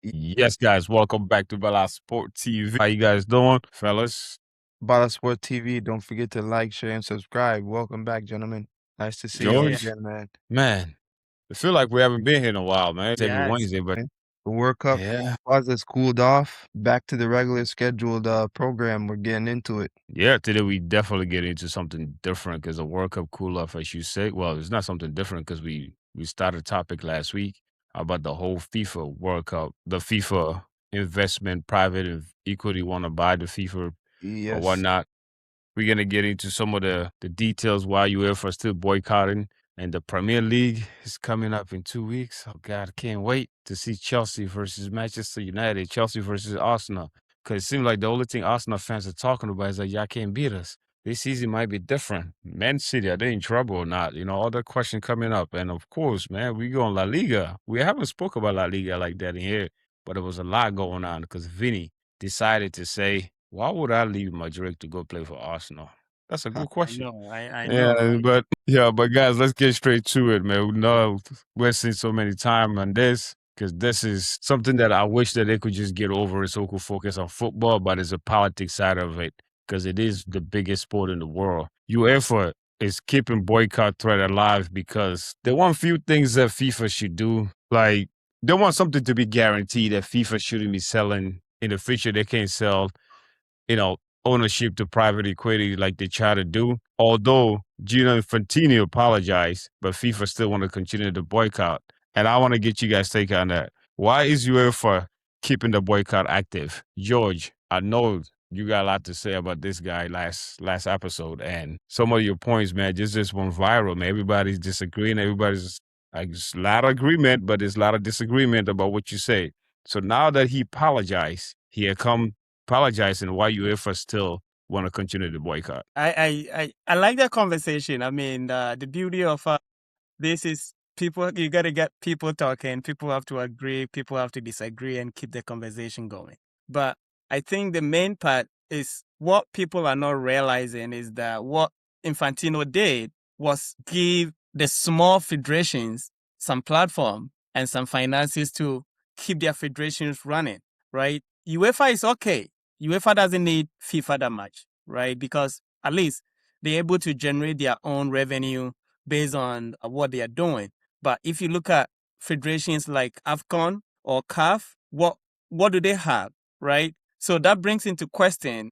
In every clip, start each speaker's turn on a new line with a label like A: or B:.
A: Yes, guys, welcome back to Bala Sport TV. How you guys doing, fellas?
B: Bala Sport TV. Don't forget to like, share, and subscribe. Welcome back, gentlemen. Nice to see y'all
C: Yeah.
A: George?
B: again, man.
A: Man, I feel like we haven't been here in a while, man. It's every
C: Yes.
A: Wednesday, but
B: Okay. The World Cup
A: yeah.
B: pause has cooled off. Back to the regular scheduled program. We're getting into it.
A: Yeah, today we definitely get into something different because the World Cup cool off, as you say. Well, it's not something different because we started a topic last week about the whole FIFA World Cup, the FIFA investment, private and equity want to buy the FIFA or
B: Yes.
A: whatnot. We're gonna get into some of the details why UEFA are still boycotting, and the Premier League is coming up in 2 weeks. Oh God, I can't wait to see Chelsea versus Manchester United, Chelsea versus Arsenal. Because it seems like the only thing Arsenal fans are talking about is that y'all can't beat us. This season might be different. Man City, are they in trouble or not? You know, all that question coming up. And of course, man, we go on La Liga. We haven't spoke about La Liga like that in here, but there was a lot going on because Vinny decided to say, why would I leave Madrid to go play for Arsenal? That's a good
C: I
A: question.
C: know. I know,
A: Yeah,
C: right?
A: but guys, let's get straight to it, man. We know we're wasting so many time on this because this is something that I wish that they could just get over it so we could focus on football, but it's a politics side of it because it is the biggest sport in the world. UEFA is keeping boycott threat alive because they want few things that FIFA should do. Like they want something to be guaranteed that FIFA shouldn't be selling in the future. They can't sell ownership to private equity like they try to do. Although Gino Infantino apologized, but FIFA still want to continue the boycott. And I want to get you guys' take on that. Why is UEFA keeping the boycott active? George, I know you got a lot to say about this guy last episode, and some of your points, man, just went viral. Man, everybody's disagreeing. Everybody's like there's a lot of agreement, but there's a lot of disagreement about what you say. So now that he apologized, he had come apologizing why UEFA still want to continue the boycott.
C: I like that conversation. I mean, the beauty of this is people, you got to get people talking. People have to agree. People have to disagree and keep the conversation going. But I think the main part is what people are not realizing is that what Infantino did was give the small federations some platform and some finances to keep their federations running, right? UEFA is okay. UEFA doesn't need FIFA that much, right? Because at least they're able to generate their own revenue based on what they are doing. But if you look at federations like AFCON or CAF, what do they have, right? So that brings into question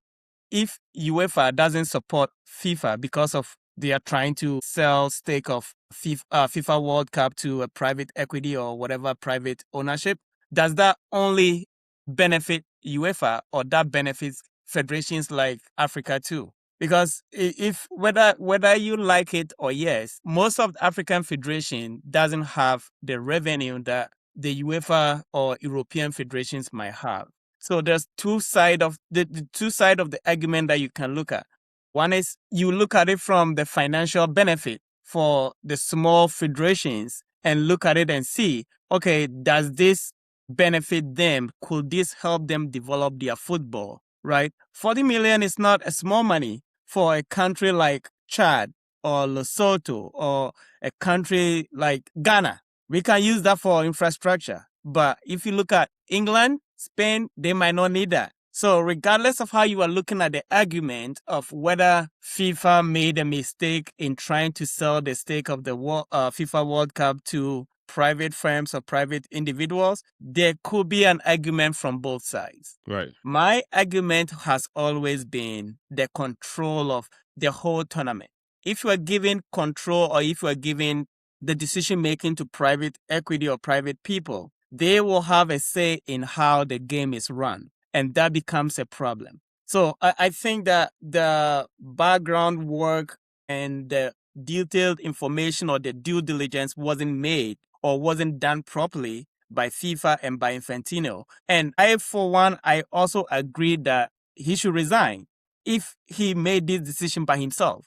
C: if UEFA doesn't support FIFA because of they are trying to sell stake of FIFA World Cup to a private equity or whatever private ownership, does that only benefit UEFA or that benefits federations like Africa too? Because if whether you like it or yes, most of the African federation doesn't have the revenue that the UEFA or European federations might have. So there's the two side of the argument that you can look at. One is you look at it from the financial benefit for the small federations and look at it and see, okay, does this benefit them? Could this help them develop their football? Right? 40 million is not a small money for a country like Chad or Lesotho or a country like Ghana. We can use that for infrastructure. But if you look at England, Spain, they might not need that. So regardless of how you are looking at the argument of whether FIFA made a mistake in trying to sell the stake of the FIFA World Cup to private firms or private individuals, there could be an argument from both sides.
A: Right.
C: My argument has always been the control of the whole tournament. If you are giving control or if you are giving the decision making to private equity or private people, they will have a say in how the game is run. And that becomes a problem. So I think that the background work and the detailed information or the due diligence wasn't made or wasn't done properly by FIFA and by Infantino. And I, for one, I also agree that he should resign if he made this decision by himself.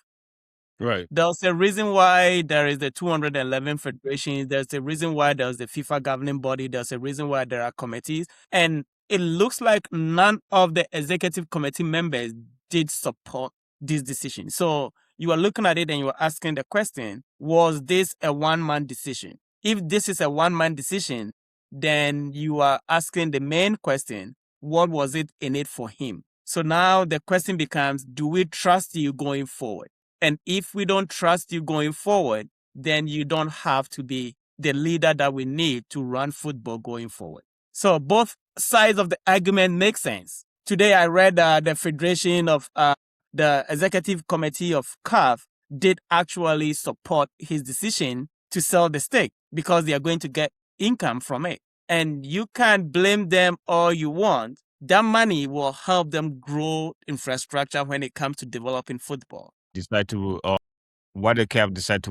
A: Right.
C: There's a reason why there is the 211 federations. There's a reason why there's the FIFA governing body. There's a reason why there are committees. And it looks like none of the executive committee members did support this decision. So you are looking at it and you are asking the question, was this a one-man decision? If this is a one-man decision, then you are asking the main question, what was it in it for him? So now the question becomes, do we trust you going forward? And if we don't trust you going forward, then you don't have to be the leader that we need to run football going forward. So both sides of the argument make sense. Today I read the Federation of the Executive Committee of CAF did actually support his decision to sell the stake because they are going to get income from it. And you can't blame them all you want. That money will help them grow infrastructure when it comes to developing football.
A: Decide to why the CAF decide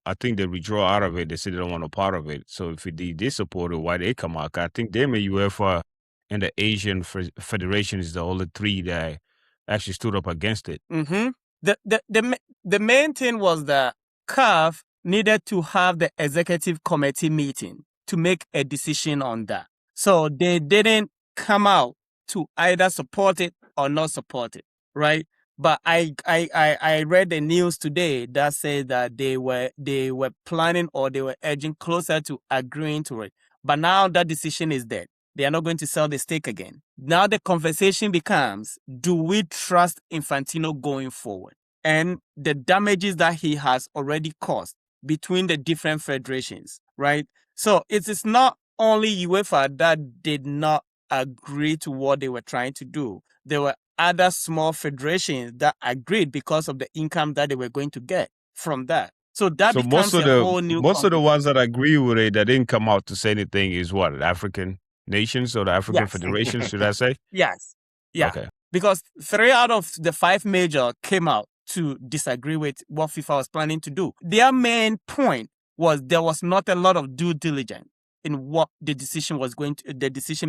A: I think they withdraw out of it. They say they don't want a part of it. So if they support it, why they come out? I think them and UEFA and the Asian Federation is the only three that actually stood up against it.
C: Mm-hmm. The main thing was that CAF needed to have the executive committee meeting to make a decision on that. So they didn't come out to either support it or not support it, right? But I read the news today that said that they were planning or they were edging closer to agreeing to it. But now that decision is dead. They are not going to sell the stake again. Now the conversation becomes, do we trust Infantino going forward? And the damages that he has already caused between the different federations, right? So it is not only UEFA that did not agree to what they were trying to do. There were other small federations that agreed because of the income that they were going to get from that. So that
A: So
C: becomes a whole new
A: most of the ones that agree with it that didn't come out to say anything is what, the African nations or the African
C: Yes.
A: federations, should I say?
C: Yes. Yeah.
A: Okay.
C: Because 3 out of the 5 major came out to disagree with what FIFA was planning to do. Their main point was there was not a lot of due diligence in what the decision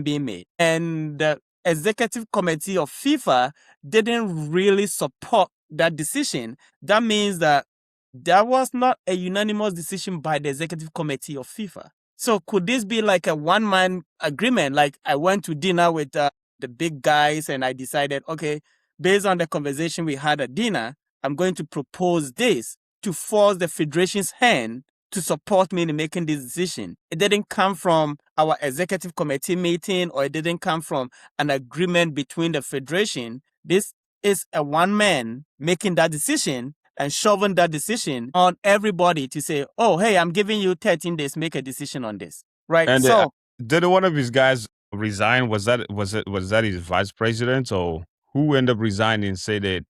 C: being made. And the executive committee of FIFA didn't really support that decision. That means that there was not a unanimous decision by the executive committee of FIFA. So could this be like a one-man agreement? Like I went to dinner with the big guys and I decided, okay, based on the conversation we had at dinner, I'm going to propose this to force the federation's hand to support me in making this decision. It didn't come from our executive committee meeting or it didn't come from an agreement between the federation. This is a one man making that decision and shoving that decision on everybody to say, oh, hey, I'm giving you 13 days, make a decision on this, right?
A: And
C: So
A: did one of his guys resign? Was that his vice president, or who ended up resigning and say that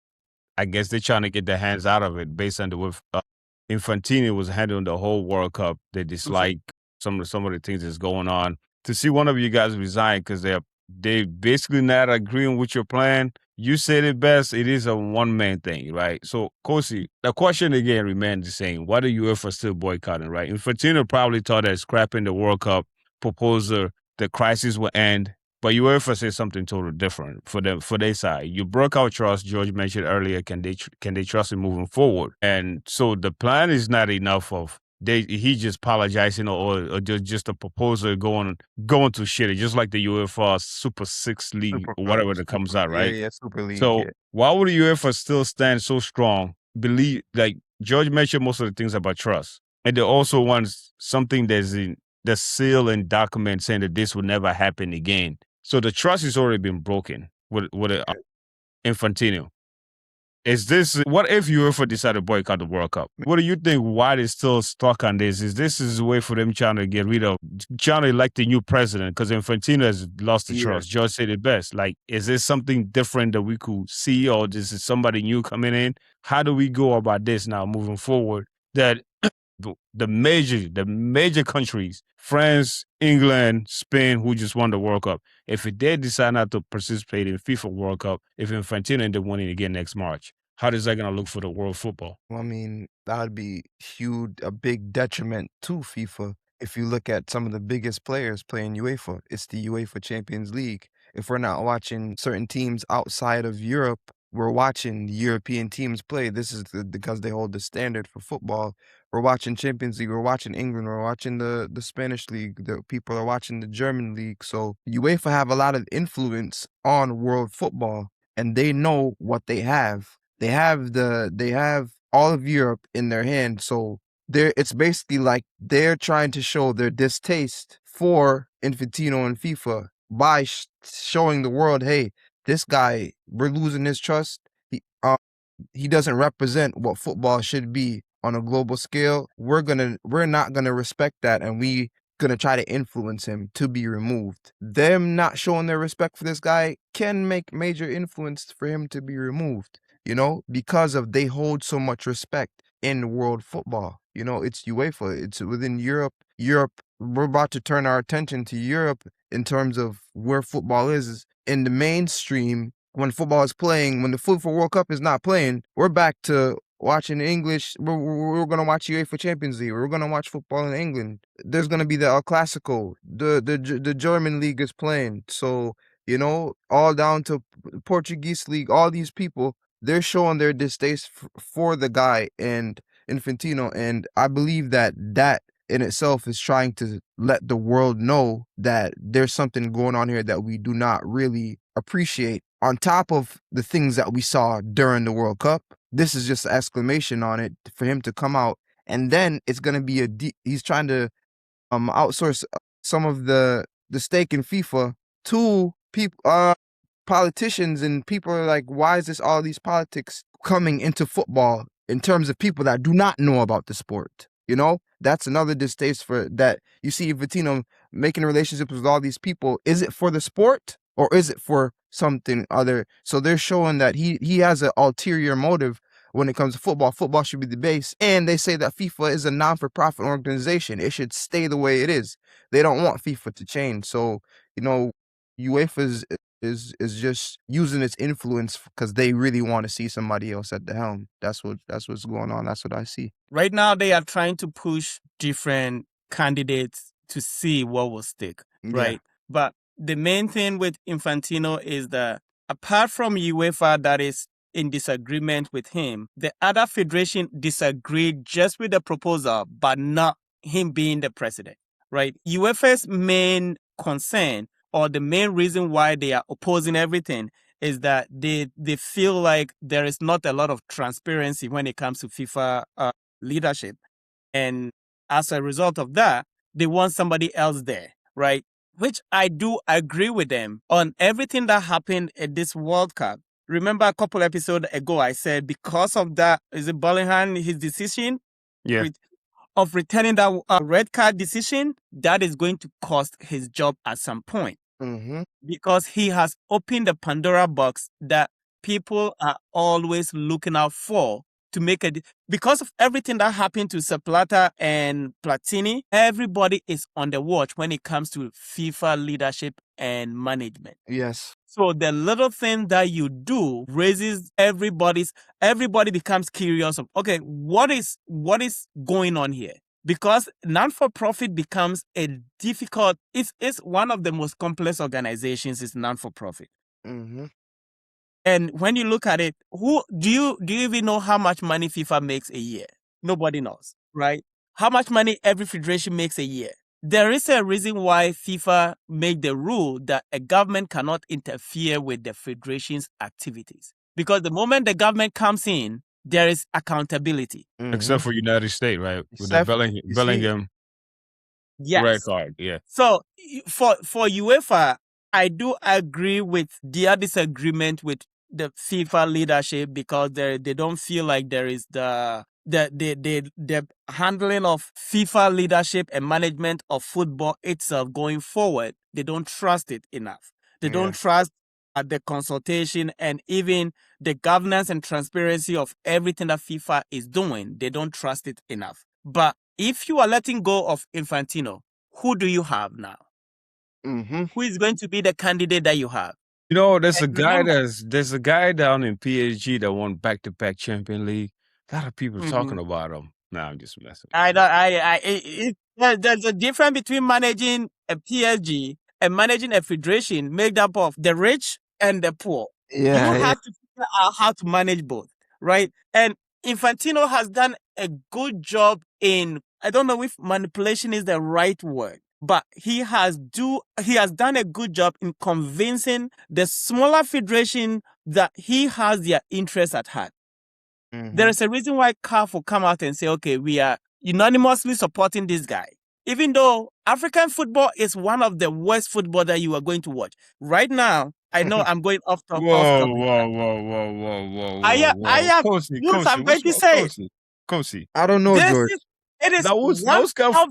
A: I guess they're trying to get their hands out of it based on the way Infantino was handling the whole World Cup. They dislike some of the things that's going on. To see one of you guys resign because they basically not agreeing with your plan. You said it best. It is a one man thing, right? So, Kosi, the question again remains the same. Why do UEFA still boycotting, right? Infantino probably thought that scrapping the World Cup proposal, the crisis will end. But UEFA says something totally different for them, for their side. You broke out trust. George mentioned earlier. Can they trust him moving forward? And so the plan is not enough of he just apologizing or just a proposal going to shit it, just like the UEFA Super Six League
B: Super
A: or whatever
B: Cup,
A: that comes
B: Super,
A: out, right?
B: yeah, Super League.
A: So
B: Yeah.
A: why would the UEFA still stand so strong? Believe, like George mentioned most of the things about trust, and they also want something that's in the seal and document saying that this will never happen again. So the trust has already been broken with Infantino. Is this what if UEFA decided to boycott the World Cup? What do you think? Why they still stuck on this? Is this a way for them trying to get rid of, trying to elect a new president? Because Infantino has lost the trust. George said it best. Like, is this something different that we could see, or this is somebody new coming in? How do we go about this now moving forward? That the major countries, France, England, Spain, who just won the World Cup, if they decide not to participate in FIFA World Cup, if Infantino end up winning again next March, how is that going to look for the world football?
B: Well, I mean, that would be huge, a big detriment to FIFA. If you look at some of the biggest players playing UEFA, it's the UEFA Champions League. If we're not watching certain teams outside of Europe, we're watching European teams play. This is because they hold the standard for football. We're watching Champions League. We're watching England. We're watching the Spanish league. The people are watching the German league. So UEFA have a lot of influence on world football, and they know what they have. They have all of Europe in their hand. So it's basically like they're trying to show their distaste for Infantino and FIFA by showing the world, hey, this guy, we're losing his trust. He doesn't represent what football should be on a global scale. We're not gonna respect that, and we gonna try to influence him to be removed. Them not showing their respect for this guy can make major influence for him to be removed, because of they hold so much respect in world football. It's UEFA, it's within Europe. We're about to turn our attention to Europe in terms of where football is in the mainstream. When football is playing, when the FIFA World Cup is not playing, we're back to watching English. We're going to watch UEFA Champions League. We're going to watch football in England. There's going to be the El Clasico. The German league is playing. So, all down to Portuguese league, all these people, they're showing their distaste for the guy and Infantino. And I believe that in itself is trying to let the world know that there's something going on here that we do not really appreciate. On top of the things that we saw during the World Cup, this is just an exclamation on it for him to come out. And then it's going to be he's trying to outsource some of the stake in FIFA to people, politicians, and people are like, why is this all these politics coming into football in terms of people that do not know about the sport? That's another distaste for that. You see Infantino making relationships with all these people. Is it for the sport or is it for something other? So they're showing that he has an ulterior motive when it comes to football. Football should be the base. And they say that FIFA is a non-for-profit organization. It should stay the way it is. They don't want FIFA to change. So, UEFA is just using its influence because they really want to see somebody else at the helm. That's what's going on. That's what I see.
C: Right now, they are trying to push different candidates to see what will stick, right?
B: Yeah.
C: But the main thing with Infantino is that apart from UEFA that is in disagreement with him, the other federation disagreed just with the proposal, but not him being the president, right? UEFA's main concern, or the main reason why they are opposing everything, is that they feel like there is not a lot of transparency when it comes to FIFA leadership. And as a result of that, they want somebody else there, right? Which I do agree with them on everything that happened at this World Cup. Remember a couple episodes ago, I said because of that, is it Bellingham, his decision of returning that red card decision, that is going to cost his job at some point.
B: Mm-hmm.
C: Because he has opened the Pandora box that people are always looking out for to make because of everything that happened to Zapata and Platini, everybody is on the watch when it comes to FIFA leadership and management.
B: Yes.
C: So the little thing that you do raises everybody becomes curious of, okay, what is going on here? Because non-for-profit becomes a difficult, it's one of the most complex organizations is non-for-profit.
B: Mm-hmm.
C: And when you look at it, do you even know how much money FIFA makes a year? Nobody knows, right? How much money every federation makes a year? There is a reason why FIFA made the rule that a government cannot interfere with the federation's activities. Because the moment the government comes in, there is accountability.
B: Mm-hmm.
A: Except for United States, right? With the Bellingham red card, yeah.
C: So for UEFA, I do agree with their disagreement with the FIFA leadership because they don't feel like there is the handling of FIFA leadership and management of football itself going forward. They don't trust it enough. They don't trust the consultation and even the governance and transparency of everything that FIFA is doing. They don't trust it enough. But if you are letting go of Infantino, who do you have now?
B: Mm-hmm.
C: Who is going to be the candidate that you have?
A: There's a guy down in PSG that won back-to-back Champions League. A lot of people talking about him. Nah, I'm just messing.
C: There's a difference between managing a PSG and managing a federation made up of the rich and the poor.
B: Yeah,
C: you have to figure out how to manage both, right? And Infantino has done a good job in, I don't know if manipulation is the right word, but he has done a good job in convincing the smaller federation that he has their interests at heart.
B: Mm-hmm.
C: There is a reason why CAF will come out and say, okay, we are unanimously supporting this guy. even though African football is one of the worst football that you are going to watch. Right now, I know I'm going off topic. I am, Moose, I'm
A: What's
C: going to
A: wrong?
C: say it.
A: Kosi.
B: I don't know,
C: This
B: George.
C: it is
A: Now,
C: one of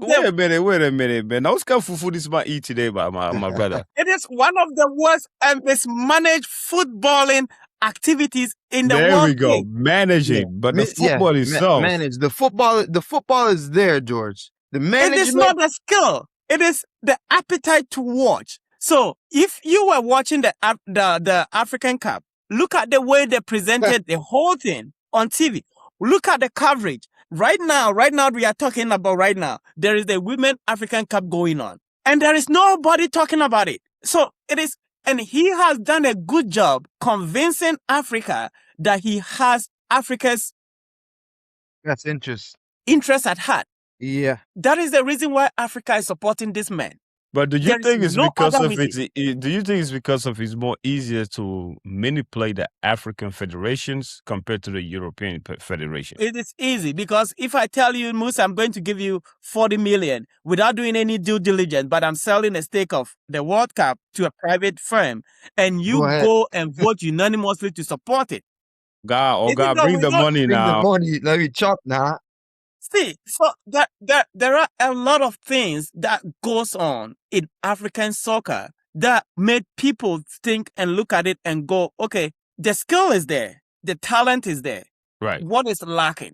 A: wait
C: the
A: a minute, man. Now, what's kind of fufu this man eat today, my brother?
C: it is one of the worst and mismanaged footballing activities in the
A: There
C: world.
A: we go.
C: League.
A: Managing, but the football itself.
B: Manage the football is there, George. The management.
C: It is not a skill. It is the appetite to watch. So if you were watching the African Cup, look at the way they presented the whole thing on TV. Look at the coverage. Right now we are talking about right now. There is the Women African Cup going on, and there is nobody talking about it. So it is, and he has done a good job convincing Africa that he has Africa's
B: That's interest
C: at heart.
B: Yeah.
C: That is the reason why Africa is supporting this man.
A: But do you
C: There
A: think
C: is
A: it's
C: no
A: because
C: other
A: of
C: reason.
A: do you think it's because of it's more easier to manipulate the African federations compared to the European federation?
C: It is easy because if I tell you, Moose, I'm going to give you 40 million without doing any due diligence, but I'm selling a stake of the World Cup to a private firm, and you go and vote unanimously to support it.
A: God, bring the money now.
B: Bring the money. Let me chop now.
C: See, so there are a lot of things that goes on in African soccer that made people think and look at it and go, okay, the skill is there, the talent is there.
A: Right.
C: What is lacking?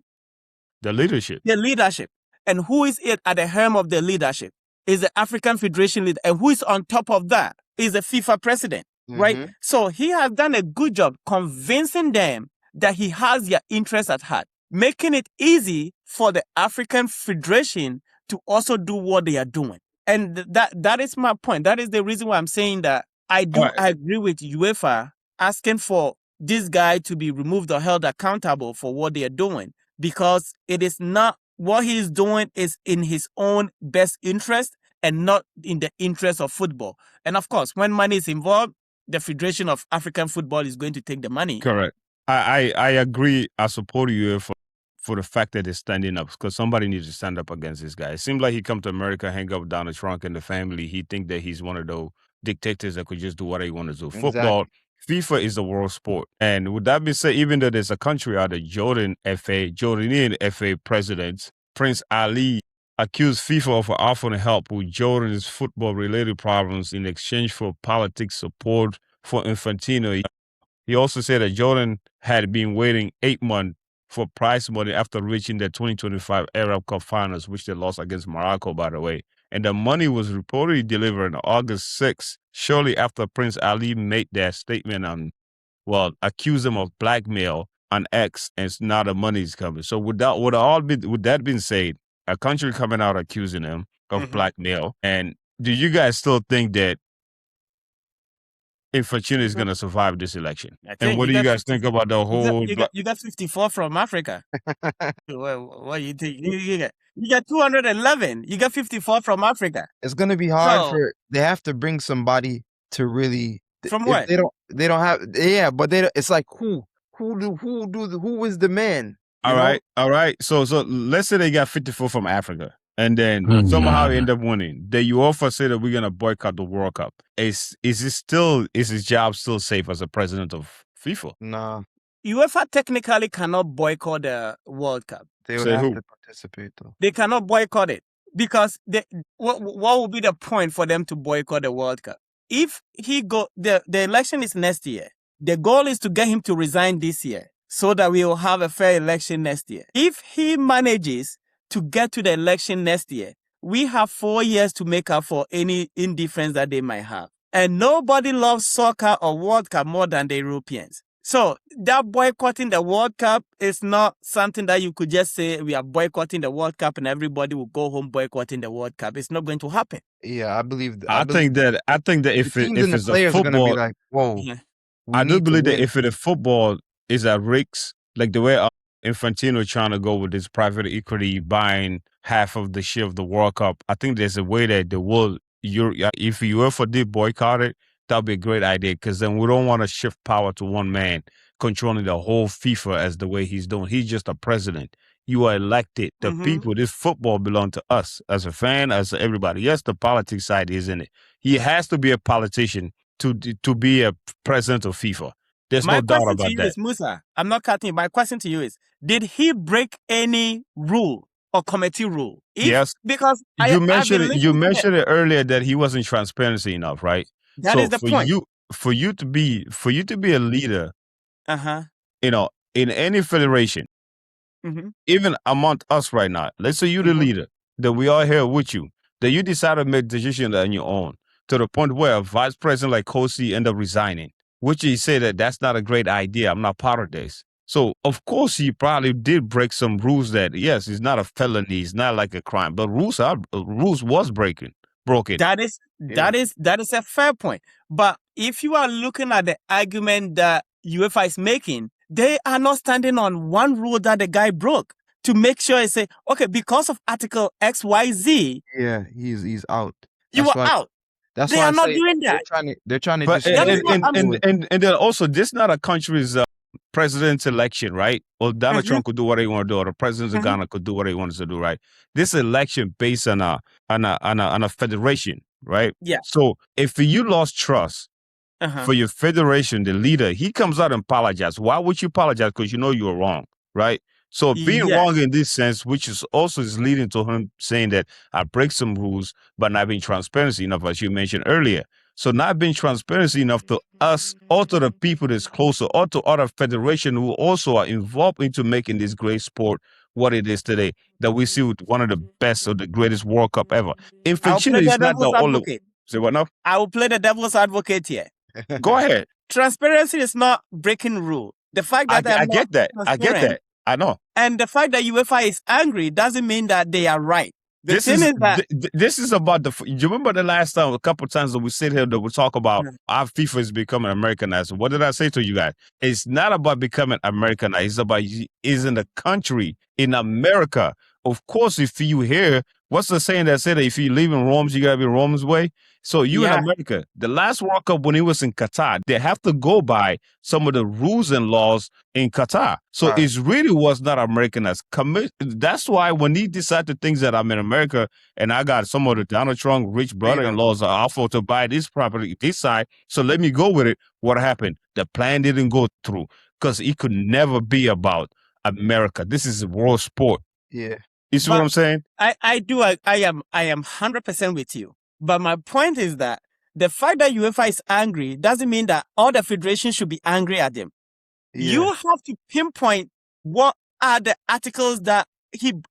A: The leadership.
C: The leadership. And who is it at the helm of the leadership? Is the African Federation leader. And who is on top of that? Is the FIFA president, right? So he has done a good job convincing them that he has their interests at heart, making it easy for the African Federation to also do what they are doing. And that is my point. That is the reason why I'm saying that I agree with UEFA asking for this guy to be removed or held accountable for what they are doing, because it is not what he is doing is in his own best interest and not in the interest of football. And of course, when money is involved, the Federation of African Football is going to take the money.
A: Correct. I agree. I support you for the fact that they're standing up, because somebody needs to stand up against this guy. It seems like he come to America, hang up with Donald Trump and the family. He think that he's one of those dictators that could just do whatever he want to do.
B: Exactly.
A: Football, FIFA is the world sport. And with that being said, even though there's a country out of Jordanian FA president, Prince Ali, accused FIFA of offering help with Jordan's football-related problems in exchange for politics support for Infantino. He also said that Jordan had been waiting 8 months for prize money after reaching the 2025 Arab Cup finals, which they lost against Morocco, by the way. And the money was reportedly delivered on August 6th, shortly after Prince Ali made that statement on, accused him of blackmail on X, and now the money's coming. So with that being said, a country coming out accusing him of blackmail, and do you guys still think that Infantino is going to survive this election? And what do you guys think about the whole...
C: You got 54 from Africa. What do you think? You got 211. You got 54 from Africa.
B: It's going to be hard they have to bring somebody to really...
C: From where?
B: They don't have... Yeah, but it's like who is the man?
A: All right. So let's say they got 54 from Africa, and then somehow end up winning. The UEFA say that we're gonna boycott the World Cup. Is his job still safe as a president of FIFA?
B: Nah.
C: UEFA technically cannot boycott the World Cup.
B: They would have to participate though.
C: They cannot boycott it because what would be the point for them to boycott the World Cup? If the election is next year. The goal is to get him to resign this year so that we will have a fair election next year. If he manages to get to the election next year, we have 4 years to make up for any indifference that they might have. And nobody loves soccer or World Cup more than the Europeans. So that boycotting the World Cup is not something that you could just say we are boycotting the World Cup and everybody will go home boycotting the World Cup. It's not going to happen.
B: Yeah, I believe.
A: I think that if it's a
B: players
A: football,
B: are gonna be like, whoa.
C: Yeah.
A: I do believe that if the football is at risk, like the way Infantino trying to go with this private equity buying half of the share of the World Cup, I think there's a way that the world, if UEFA did boycott it, that'd be a great idea, because then we don't want to shift power to one man controlling the whole FIFA as the way he's doing. He's just a president. You are elected. The
C: Mhm.
A: people, this football belongs to us as a fan, as everybody. Yes, the politics side is in it. He has to be a politician to be a president of FIFA. There's
C: My
A: no doubt
C: question to
A: about
C: you
A: that.
C: is, Musa, I'm not cutting you. My question to you is, did he break any rule or committee rule?
A: Yes.
C: Because
A: You
C: I've been
A: mentioned you
C: listening to it.
A: mentioned it earlier that he wasn't transparency enough, right?
C: That
A: So
C: is the point.
A: for you to be a leader,
C: Uh-huh.
A: you know, in any federation,
C: Mm-hmm.
A: even among us right now, let's say you're the
C: Mhm.
A: leader, that we are here with you, that you decide to make decisions on your own, to the point where a vice president like Kosi end up resigning, which he said that that's not a great idea. I'm not part of this. So of course he probably did break some rules that yes, it's not a felony, it's not like a crime, but rules was broken.
C: That is a fair point. But if you are looking at the argument that UEFA is making, they are not standing on one rule that the guy broke to make sure it's okay, because of Article XYZ,
B: Yeah, he's out.
C: you
B: That's
C: are
B: why.
C: out.
B: That's
C: They
B: why
C: are
B: I
C: not
B: say
C: doing that.
B: they're trying to
A: But
C: That is
B: discredit
C: what I'm
B: football.
A: and then also this not a country's president's election, right? Or Donald
C: Mhm.
A: Trump could do what he want to do, or the president of
C: Mhm.
A: Ghana could do what he wants to do, right? This election based on a federation, right?
C: Yeah.
A: So if you lost trust
C: Uh-huh.
A: for your federation, the leader, he comes out and apologizes. Why would you apologize? Because you know you were wrong, right? So being
C: Yes.
A: wrong in this sense, which is also is leading to him saying that I break some rules, but not being transparency enough, as you mentioned earlier. So not being transparency enough to us or to the people that's closer or to other federation who also are involved into making this great sport what it is today, that we see with one of the best or the greatest World Cup ever.
C: I'll play
A: Infantino
C: the
A: is not the
C: devil's
A: only.
C: advocate.
A: Say what now?
C: I will play the devil's advocate here.
A: Go ahead.
C: Transparency is not breaking rule. The fact that
A: I
C: I'm
A: get
C: not
A: that. I get
C: transparent
A: that. I know.
C: and the fact that UEFA is angry doesn't mean that they are right. The
A: This
C: thing
A: is
C: is that
A: this is about the. You remember the last time, a couple of times that we sit here that we talk about our FIFA is becoming Americanized. What did I say to you guys? It's not about becoming Americanized. It's about is in the country in America. Of course, if you hear what's the saying that said that if you live in Rome's, you gotta be Rome's way. So you in
C: Yeah.
A: America, the last World Cup when it was in Qatar, they have to go by some of the rules and laws in Qatar. So
B: Right.
A: it really was not Americanized. That's why when he decided to think that I'm in America and I got some of the Donald Trump rich brother-in-laws are offer to buy this property this side, so let me go with it. What happened? The plan didn't go through because it could never be about America. This is a world sport.
B: Yeah.
A: You see what I'm saying?
C: I am 100% with you. But my point is that the fact that UEFA is angry doesn't mean that all the federations should be angry at them.
B: Yeah.
C: You have to pinpoint what are the articles that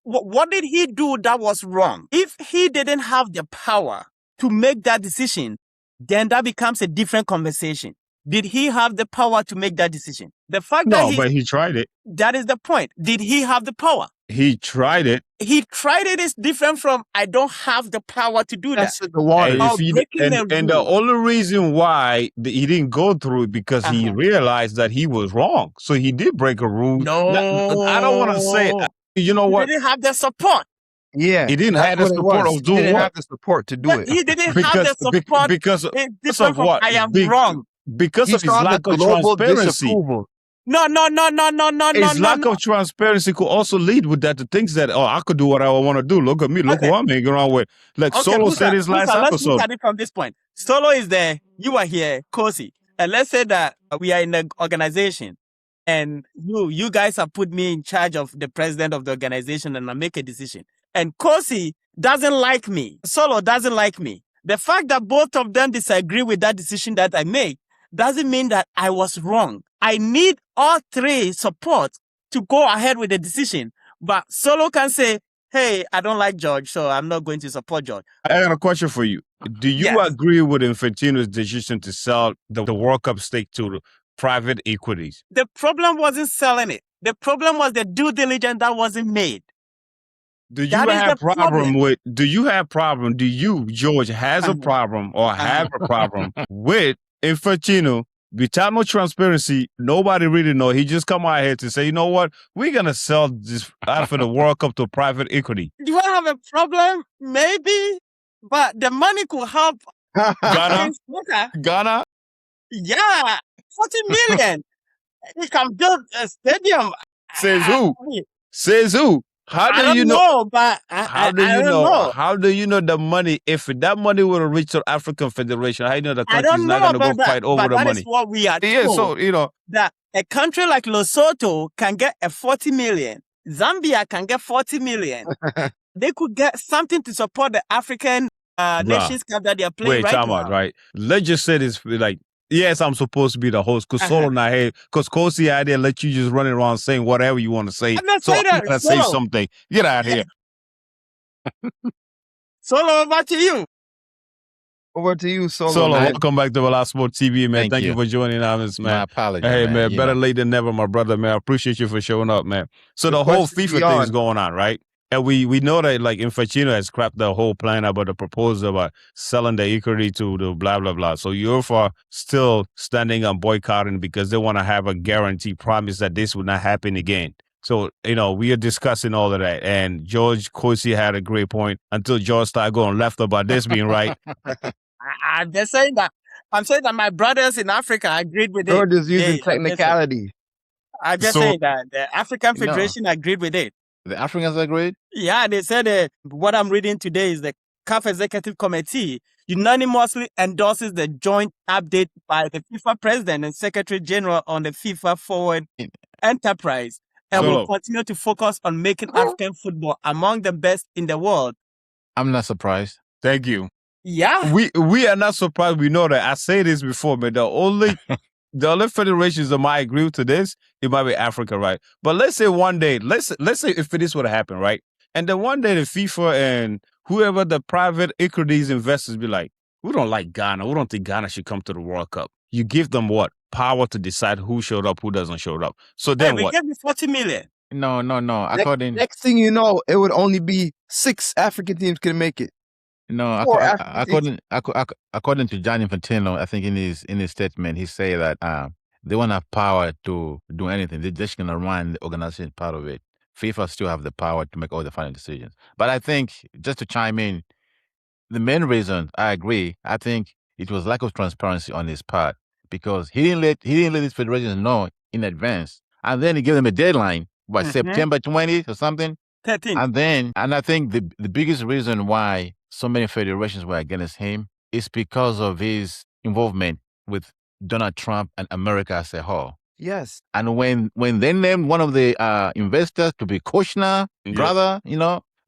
C: what did he do that was wrong? If he didn't have the power to make that decision, then that becomes a different conversation. Did he have the power to make that decision? The fact that
A: but he tried it.
C: that is the point. Did he have the power?
A: He tried it.
C: He tried it is different from I don't have the power to do that.
B: Tested the water.
A: And, the only reason why he didn't go through it because he realized that he was wrong. So he did break a rule.
C: No,
A: I don't want to say it. You know what?
C: He didn't have the support.
B: Yeah,
A: he didn't have the support of
B: He
A: doing
B: didn't
A: what?
B: have the support to do
C: But
B: it.
C: he didn't have the support.
A: Because
C: It's different
A: of
C: from
A: what?
C: I am wrong.
A: Because
B: He
A: of his
B: saw the
A: lack of
B: global
A: transparency.
B: disapproval.
C: No.
A: His lack of transparency could also lead with that to things that, oh, I could do what I want to do. Look at me. Look who I'm hanging around with. Like Solo said his last
C: Let's
A: episode.
C: look at it from this point. Solo is there. You are here, Kosi. And let's say that we are in an organization and you guys have put me in charge of the president of the organization and I make a decision. And Kosi doesn't like me. Solo doesn't like me. The fact that both of them disagree with that decision that I make doesn't mean that I was wrong. I need all three support to go ahead with the decision. But Solo can say, hey, I don't like George, so I'm not going to support George.
A: I got a question for you. Do you
C: Yes.
A: agree with Infantino's decision to sell the World Cup stake to private equities?
C: The problem wasn't selling it. The problem was the due diligence that wasn't made.
A: Do you have problem? Do you, George, has a problem or have a problem with Infantino? Without no transparency, nobody really know. He just come out here to say, you know what? We're going to sell this out for the World Cup to private equity.
C: Do I have a problem? Maybe. But the money could help.
A: Ghana?
C: Yeah. 40 million. He can build a stadium.
A: Says who? Says who? How
C: I
A: do
C: don't
A: you know?
C: know, but
A: How do
C: I
A: you
C: don't
A: know?
C: know.
A: How do you know the money? If that money would have reached the African Federation, how do you know the
C: I
A: country's
C: don't
A: not
C: know,
A: gonna go fight over
C: but
A: the
C: that is
A: money?
C: what we are
A: Yeah,
C: told.
A: so you know,
C: That a country like Lesotho can get a 40 million. Zambia can get 40 million. They could get something to support the African
A: bruh.
C: Nations Cup that they are playing
A: Wait,
C: right
A: time out,
C: now.
A: right? Let's just say this like, yes, I'm supposed to be the host because
C: Uh-huh.
A: Solo not here, because Kosi out there let you just running around saying whatever you want to say.
C: I'm not
A: So
C: saying
A: I'm
C: that.
A: gonna say
C: Solo,
A: something. Get out here.
C: Solo, over to you.
B: Over to you, Solo.
A: Solo,
B: man.
A: welcome back to Last Sport TV, man. Thank you
D: you.
A: for joining us,
D: My
A: man.
D: apology,
A: Hey,
D: man.
A: man,
D: You
A: better
D: know.
A: late than never, my brother, man. I appreciate you for showing up, man. So
B: The
A: the whole
B: question
A: FIFA thing is
B: beyond.
A: going on, right? And we know that like Infantino has scrapped the whole plan about the proposal about selling the equity to the blah blah blah. So UEFA still standing on boycotting because they want to have a guarantee promise that this would not happen again. So, you know, we are discussing all of that. And George Kosi had a great point until George started going left about this being right.
C: I'm just saying that. I'm saying that my brothers in Africa agreed with it.
B: George is using
C: I'm just saying.
B: technicality.
C: I'm just
A: So-
C: saying that the African
D: No.
C: Federation agreed with it.
D: The Africans agreed?
C: Yeah, they said what I'm reading today is the CAF Executive Committee unanimously endorses the joint update by the FIFA President and Secretary General on the FIFA Forward Enterprise and will
A: Solo.
C: continue to focus on making African football among the best in the world.
D: I'm not surprised.
A: Thank you.
C: Yeah.
A: We are not surprised. We know that. I say this before, but the only federations that might agree to this, it might be Africa, right? But let's say one day, let's say if this would happen, right? And then one day the FIFA and whoever the private equities investors be like, we don't like Ghana. We don't think Ghana should come to the World Cup. You give them what? Power to decide who showed up, who doesn't show up. So
C: Hey,
A: then
C: we
A: what?
C: gave you 40 million.
D: No. According
B: Next thing you know, it would only be 6 African teams can make it.
D: no,
B: Poor
D: acco-
B: African
D: according to Gianni Infantino, I think in his statement, he say that they won't have power to do anything. They're just gonna run the organization part of it. FIFA still have the power to make all the final decisions. But I think, just to chime in, the main reason I agree, I think it was lack of transparency on his part, because he didn't let these federations know in advance, and then he gave them a deadline,
C: Mhm.
D: September 20th or something.
C: 13.
D: And I think the biggest reason why so many federations were against him is because of his involvement with Donald Trump and America as a whole.
B: Yes.
D: And when they named one of the investors to be Kushner
A: Yep.
D: brother,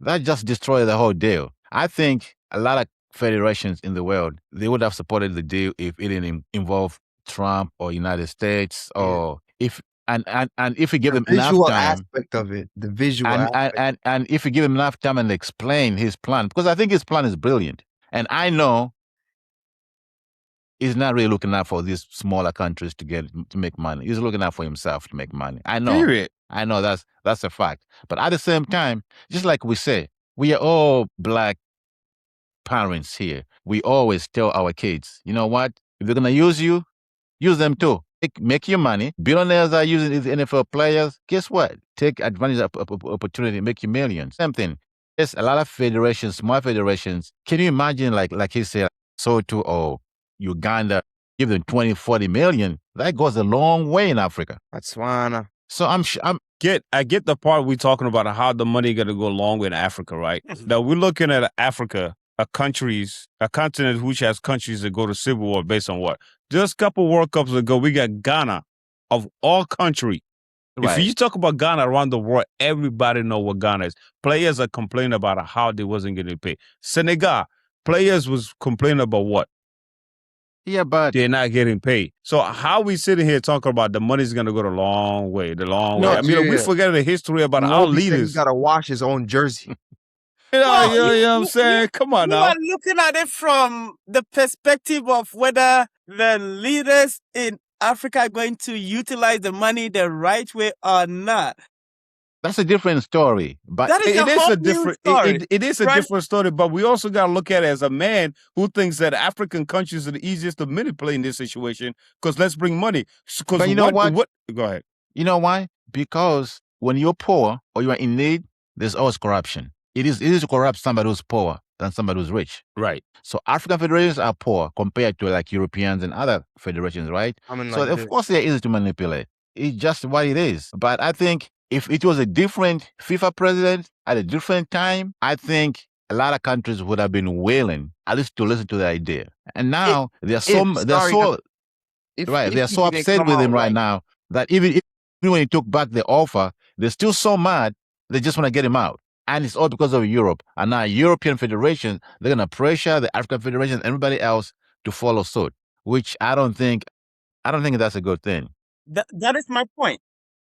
D: that just destroyed the whole deal. I think a lot of federations in the world, they would have supported the deal if it didn't involve Trump or United States, or if if we give
B: The
D: them enough
B: visual
D: time,
B: aspect of it. The visual
D: and,
B: aspect.
D: and if we give him enough time and explain his plan, because I think his plan is brilliant, and I know he's not really looking out for these smaller countries to make money. He's looking out for himself to make money. I know.
A: Period.
D: I know that's a fact. But at the same time, just like we say, we are all black parents here. We always tell our kids, you know what? If they're gonna use you, use them too. Make your money. Billionaires are using these NFL players. Guess what? Take advantage of opportunity, make you millions. Same thing. There's a lot of federations, small federations. Can you imagine, like he said, Soto or Uganda, give them 20, 40 million? That goes a long way in Africa.
B: Botswana.
D: So
A: I get the part we're talking about how the money got to go along with Africa, right? Now we're looking at Africa, a continent which has countries that go to civil war based on what? Just a couple World Cups ago, we got Ghana, of all country.
D: right.
A: If you talk about Ghana around the world, everybody know what Ghana is. Players are complaining about how they wasn't getting paid. Senegal, players was complaining about what?
D: Yeah, but
A: They're not getting paid. So how we sitting here talking about the money's gonna go the long way, the long way. I mean, we
B: Nigeria.
A: forget the history about our
B: Iwobi said he
A: leaders.
B: gotta wash his own jersey.
C: Well,
A: you know what I'm saying? Come on
C: You
A: now.
C: are looking at it from the perspective of whether the leaders in Africa are going to utilize the money the right way or not.
D: that's a different story. But
C: That is
A: It
C: a
A: is
C: whole
A: a
C: new
A: different.
C: story.
A: It is a
C: right?
A: different story, but we also got to look at it as a man who thinks that African countries are the easiest to manipulate in this situation. Because let's bring money. Because
D: But you know what?
A: Go ahead.
D: You know why? Because when you're poor or you are in need, there's always corruption. It is easier to corrupt somebody who's poor than somebody who's rich.
A: Right.
D: So African federations are poor compared to like Europeans and other federations, right?
B: I mean,
D: So
B: like
D: of
B: this.
D: course they're easy to manipulate. It's just what it is. But I think if it was a different FIFA president at a different time, I think a lot of countries would have been willing at least to listen to the idea. And now they're so right. They're so upset with him right now that even when he took back the offer, they're still so mad. They just want to get him out. And it's all because of Europe. And now European Federation, they're going to pressure the African Federation and everybody else to follow suit, which I don't think that's a good thing.
C: That is my point.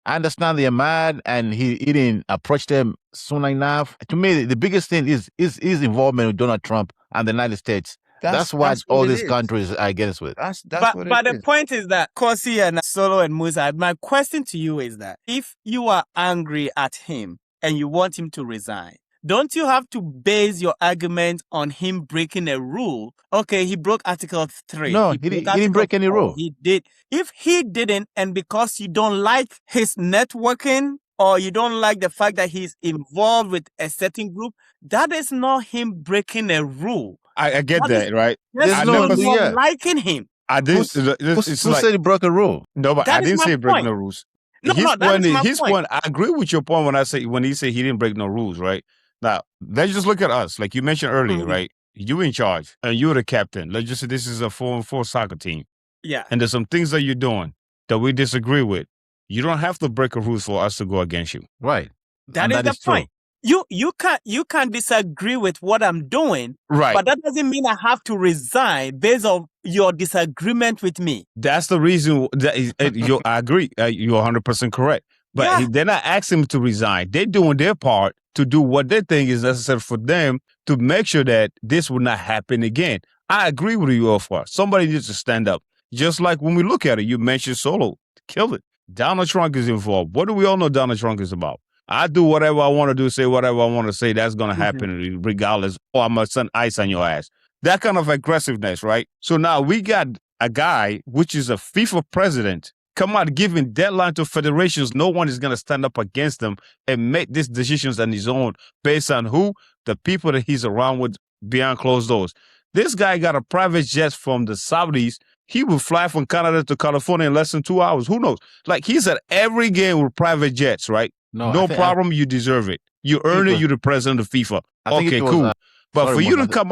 D: I understand they're mad and he didn't approach them soon enough. To me, the biggest thing is his involvement with Donald Trump and the United States. That's what all these countries are against with.
B: That's
C: But
B: what
C: the point is that Kosi and Solo and Musa, my question to you is that if you are angry at him and you want him to resign, don't you have to base your argument on him breaking a rule? Okay, he broke Article 3.
D: No, he didn't break any rule.
C: He did. If he didn't, and because you don't like his networking or you don't like the fact that he's involved with a certain group, that is not him breaking a rule.
A: I get that, right?
C: There's no liking him.
D: Who said he broke a rule?
A: No, but I didn't say break no rules.
C: No, that is my point.
A: I agree with your point when he said he didn't break no rules, right? Now, let's just look at us. Like you mentioned earlier, right? You in charge and you're the captain. Let's just say this is a 4-on-4 soccer team.
C: Yeah.
A: And there's some things that you're doing that we disagree with. You don't have to break a rules for us to go against you.
D: Right.
C: That is the point. You can't disagree with what I'm doing,
A: right?
C: But that doesn't mean I have to resign based on your disagreement with me.
A: That's the reason that I agree. You're 100% correct. But they're not asking him to resign. They're doing their part to do what they think is necessary for them to make sure that this will not happen again. I agree with you, Alpha. Somebody needs to stand up. Just like when we look at it, you mentioned Solo. Kill it. Donald Trump is involved. What do we all know Donald Trump is about? I do whatever I want to do, say whatever I want to say. That's going to happen regardless. Or I'm going to send ice on your ass. That kind of aggressiveness, right? So now we got a guy, which is a FIFA president, come out giving deadline to federations. No one is going to stand up against them and make these decisions on his own based on who? The people that he's around with behind closed doors. This guy got a private jet from the Saudis. He would fly from Canada to California in less than 2 hours. Who knows? Like he's at every game with private jets, right? No problem. You deserve it. You earn it. You're the president of FIFA. Okay, cool. But for you to come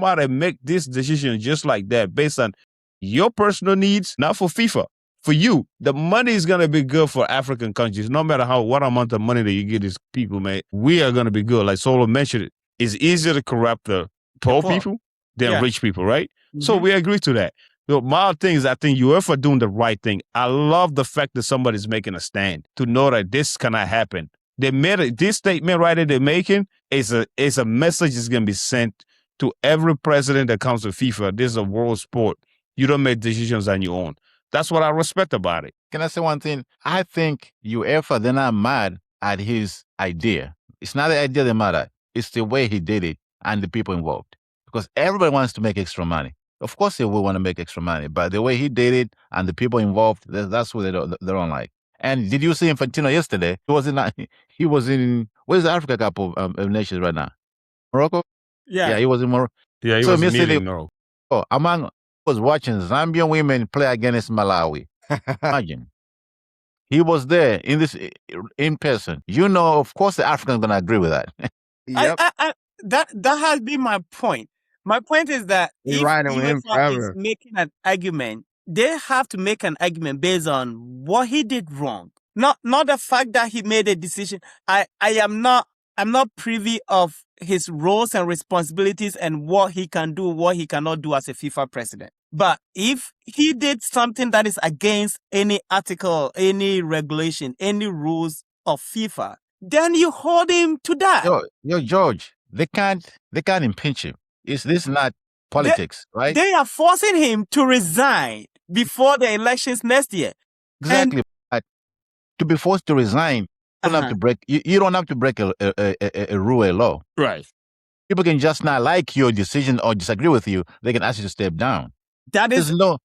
A: out and make this decision just like that based on your personal needs, not for FIFA, for you, the money is going to be good for African countries. No matter what amount of money that you get these people, man, we are going to be good. Like Solo mentioned it, it's easier to corrupt the poor people than rich people, right? So we agree to that. So my thing is, I think UEFA doing the right thing. I love the fact that somebody's making a stand to know that this cannot happen. They made this statement right that they're making is a message that's going to be sent to every president that comes to FIFA. This is a world sport. You don't make decisions on your own. That's what I respect about it.
D: Can I say one thing? I think UEFA, they're not mad at his idea. It's not the idea they're mad at. It's the way he did it and the people involved. Because everybody wants to make extra money. Of course, they will want to make extra money, but the way he did it and the people involved, that's what they don't like. And did you see Infantino yesterday? He was in where's the Africa Cup of Nations right now? Morocco?
C: Yeah,
D: he was in Morocco.
A: Yeah, he was in Morocco.
D: Oh, was watching Zambian women play against Malawi. Imagine. He was there in person. You know, of course, the Africans going to agree with that.
C: Yep. That has been my point. My point is that if UEFA is making an argument, they have to make an argument based on what he did wrong, not the fact that he made a decision. I'm not privy of his roles and responsibilities and what he can do, what he cannot do as a FIFA president. But if he did something that is against any article, any regulation, any rules of FIFA, then you hold him to that.
D: Yo, George, they can't impeach him. This is not politics, right?
C: They are forcing him to resign before the elections next year.
D: Exactly. To be forced to resign, you don't have to break. You don't have to break a rule, a law.
A: Right.
D: People can just not like your decision or disagree with you. They can ask you to step down. There's no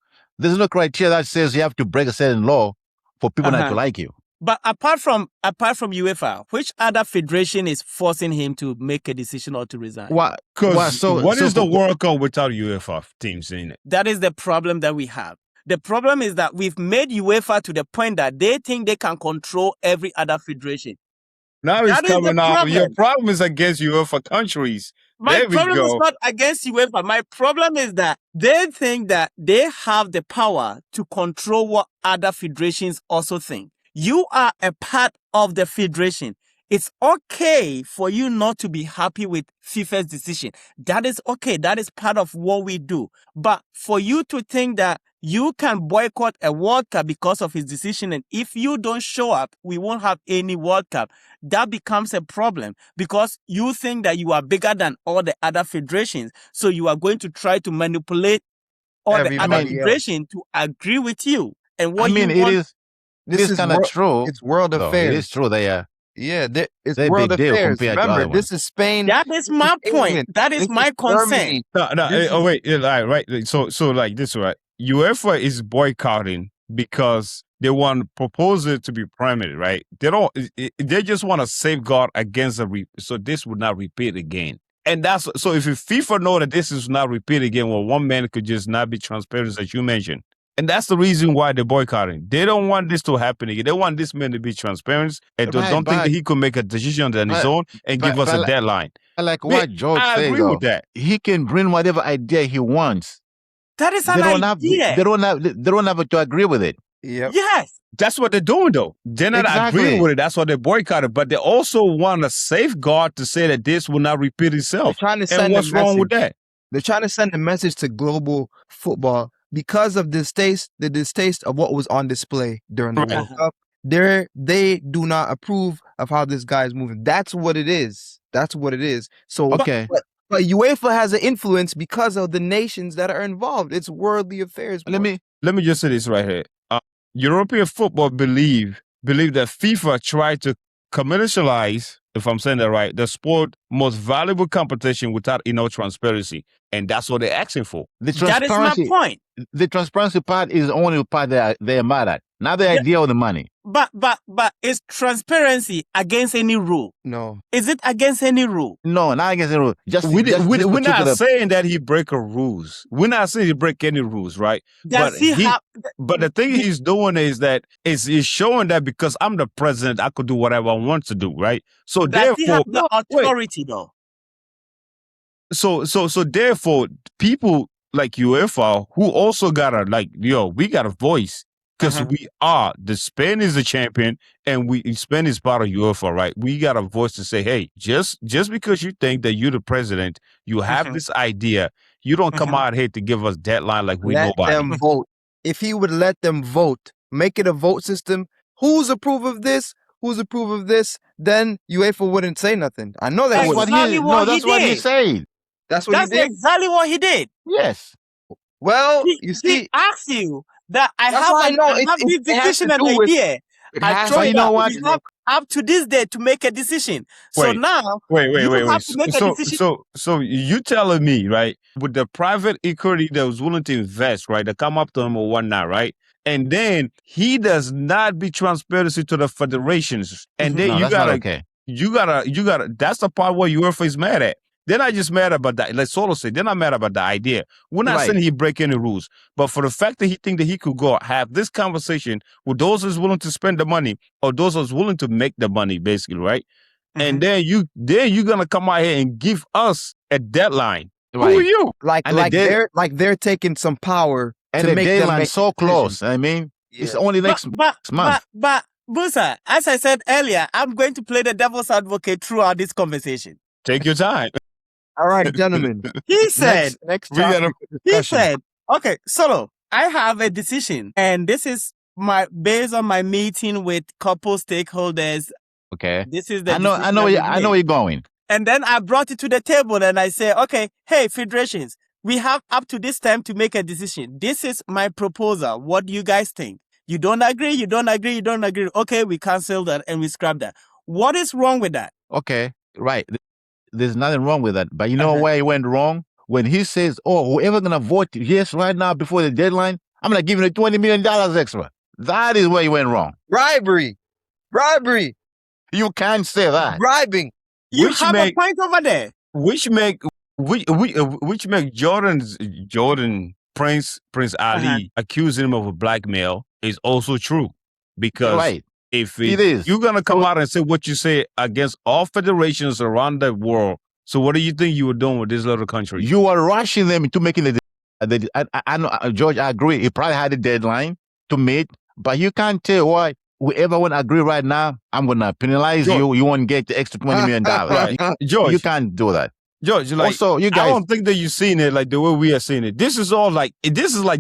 D: criteria that says you have to break a certain law for people not to like you.
C: But apart from UEFA, which other federation is forcing him to make a decision or to resign?
A: What is the World Cup without UEFA teams in it?
C: That is the problem that we have. The problem is that we've made UEFA to the point that they think they can control every other federation.
A: Now it's
C: That is the
A: coming out. Your
C: problem.
A: problem is against UEFA countries.
C: My
A: There we
C: problem is
A: go.
C: not against UEFA. My problem is that they think that they have the power to control what other federations also think. You are a part of the federation. It's okay for you not to be happy with FIFA's decision. That is okay. That is part of what we do. But for you to think that you can boycott a World Cup because of his decision, and if you don't show up, we won't have any World Cup, that becomes a problem because you think that you are bigger than all the other federations. So you are going to try to manipulate all the other
B: Everybody else.
C: federations to agree with you. And what
D: I mean,
C: you
D: it
C: want,
D: is. It
B: This
D: is
B: is
D: kind of
B: wor-
D: true.
B: It's world
D: though.
B: affairs.
D: It is true. They are.
B: Yeah, it's
D: They're a
B: world
D: big deal
B: affairs.
D: compared to
B: Remember,
D: other
B: this
D: ones.
B: is Spain.
C: that is my
B: this
C: point.
B: England,
C: That is
B: this
C: my concern.
B: Germany.
A: No,
B: This
A: oh
B: is-
A: wait, yeah, right. So like this, right? UEFA is boycotting because they want proposal to be permanent, right? They don't. They just want to safeguard against so this would not repeat again. And that's so. If FIFA know that this is not repeat again, well, one man could just not be transparent, as you mentioned. And that's the reason why they're boycotting. They don't want this to happen again. They want this man to be transparent and
D: Right,
A: don't think
D: but-
A: that he could make a decision on his own and give us a
D: but
A: deadline.
D: Like
A: Me,
D: what George
A: I
D: says,
A: agree
D: though,
A: with that.
D: he can bring whatever idea he wants.
C: That is
D: They
C: an
D: don't
C: idea.
D: have. They don't have to agree with it.
B: Yep.
C: Yes.
A: That's what they're doing, though. They're not
D: Exactly.
A: agreeing with it. That's why they boycotted. But they also want a safeguard to say that this will not repeat
B: They're
A: itself.
B: trying to
A: And
B: send
A: what's
B: a
A: wrong with
B: message.
A: that?
B: They're trying to send a message to global football because of the distaste of what was on display during the
A: Right.
B: World Cup. They do not approve of how this guy is moving. That's what it is. That's what it is. So,
D: Okay.
B: but UEFA has an influence because of the nations that are involved. It's worldly affairs.
D: Let me.
A: Let me just say this right here. European football believe that FIFA tried to commercialize, if I'm saying that right, the sport most valuable competition without enough transparency. And that's what they're asking for.
D: The
C: That is my
D: transparency.
C: point.
D: The transparency part is the only part they're mad at. Not the
C: Yeah.
D: idea of the money.
C: But is transparency against any rule?
B: No.
C: Is it against any rule?
D: No, not against the rule. Just
A: We're
D: just
A: not
D: particular-
A: saying that he break a rules. We're not saying he break any rules, right?
C: Does
A: But
C: he have?
A: But the thing he's doing is that he's showing that because I'm the president, I could do whatever I want to do, right? So
C: Does he
A: therefore,
C: have the authority though?
A: so therefore, people like UEFA who also gotta we got a voice because
C: Uh-huh.
A: we are Spain is the champion and Spain is part of UEFA, right? We got a voice to say, hey, just because you think that you're the president, you have
C: Uh-huh.
A: this idea, you don't come
C: Uh-huh.
A: out here to give us deadline like we
B: Let
A: nobody.
B: them vote. If he would let them vote, make it a vote system. Who's approve of this? Who's approve of this? Then UEFA wouldn't say nothing. I know they
C: That's
B: wouldn't.
C: exactly what he
D: that's what he
C: did.
D: said.
B: That's what
C: That's
B: he did.
C: exactly what he did.
D: Yes.
B: Well,
C: He,
B: you see,
C: he asked you that I
B: That's
C: have
B: why I know
C: I
B: it-
C: have
B: it-
C: this
B: it has to
C: decision and
B: do with-
C: idea.
B: it
C: I
B: has
C: told
B: to
D: you
C: you
D: know
C: that
D: what?
C: we have up to this day to make a decision. So
A: Wait.
C: now
A: Wait.
C: you have to make a decision.
A: So you telling me, right, with the private equity that was willing to invest, right, to come up to him or whatnot, right? And then he does not be transparency to the federations. And then
D: No,
A: you
D: that's not
A: gotta
D: okay.
A: you gotta that's the part where UEFA is mad at. They're not just mad about that. Like Solo said, they're not mad about the idea. We're not
D: Right.
A: saying he break any rules. But for the fact that he think that he could go have this conversation with those who's willing to spend the money or those who's willing to make the money, basically, right? And then you're gonna come out here and give us a deadline. Who are
D: Right.
A: you?
B: like
D: And the
B: they're taking some power
D: And
B: to
D: the
B: make them
D: deadline
B: make
D: so
B: decisions.
D: close. I mean, it's
B: Yeah.
D: only next month.
C: But Busa, as I said earlier, I'm going to play the devil's advocate throughout this conversation.
A: Take your time.
B: All right, gentlemen.
C: He said,
B: next
A: We gotta-
B: topic of
C: he
B: discussion.
C: said, okay, Solo, I have a decision, and this is based on my meeting with couple stakeholders.
D: Okay.
C: This is the
D: I know.
C: decision that we
D: I know where
C: made.
D: you're going.
C: And then I brought it to the table and I say, okay, hey, federations, we have up to this time to make a decision. This is my proposal. What do you guys think? You don't agree? You don't agree? You don't agree? Okay, we cancel that and we scrap that. What is wrong with that?
D: Okay. Right. There's nothing wrong with that. But you know
C: Uh-huh.
D: where he went wrong? When he says, "Oh, whoever gonna vote yes right now before the deadline, I'm gonna give you $20 million extra." That is where he went wrong.
B: Bribery.
D: You can't say that.
B: Bribing.
C: You
A: Which
C: have
A: make-
C: a point over there.
A: Which make Jordan Prince Ali accusing him of a blackmail is also true because
D: Right.
A: if
D: It is.
A: you're gonna come out and say what you say against all federations around the world, so what do you think you were doing with this little country?
D: You are rushing them into making I know, George, I agree. He probably had a deadline to meet, but you can't tell why whoever won't agree right now, I'm going to penalize
A: George.
D: you. You won't get the extra $20 million.
A: Right. George,
D: You can't do that.
A: George, like,
D: Also, you
A: I
D: guys,
A: don't think that you've seen it like the way we are seeing it. This is all like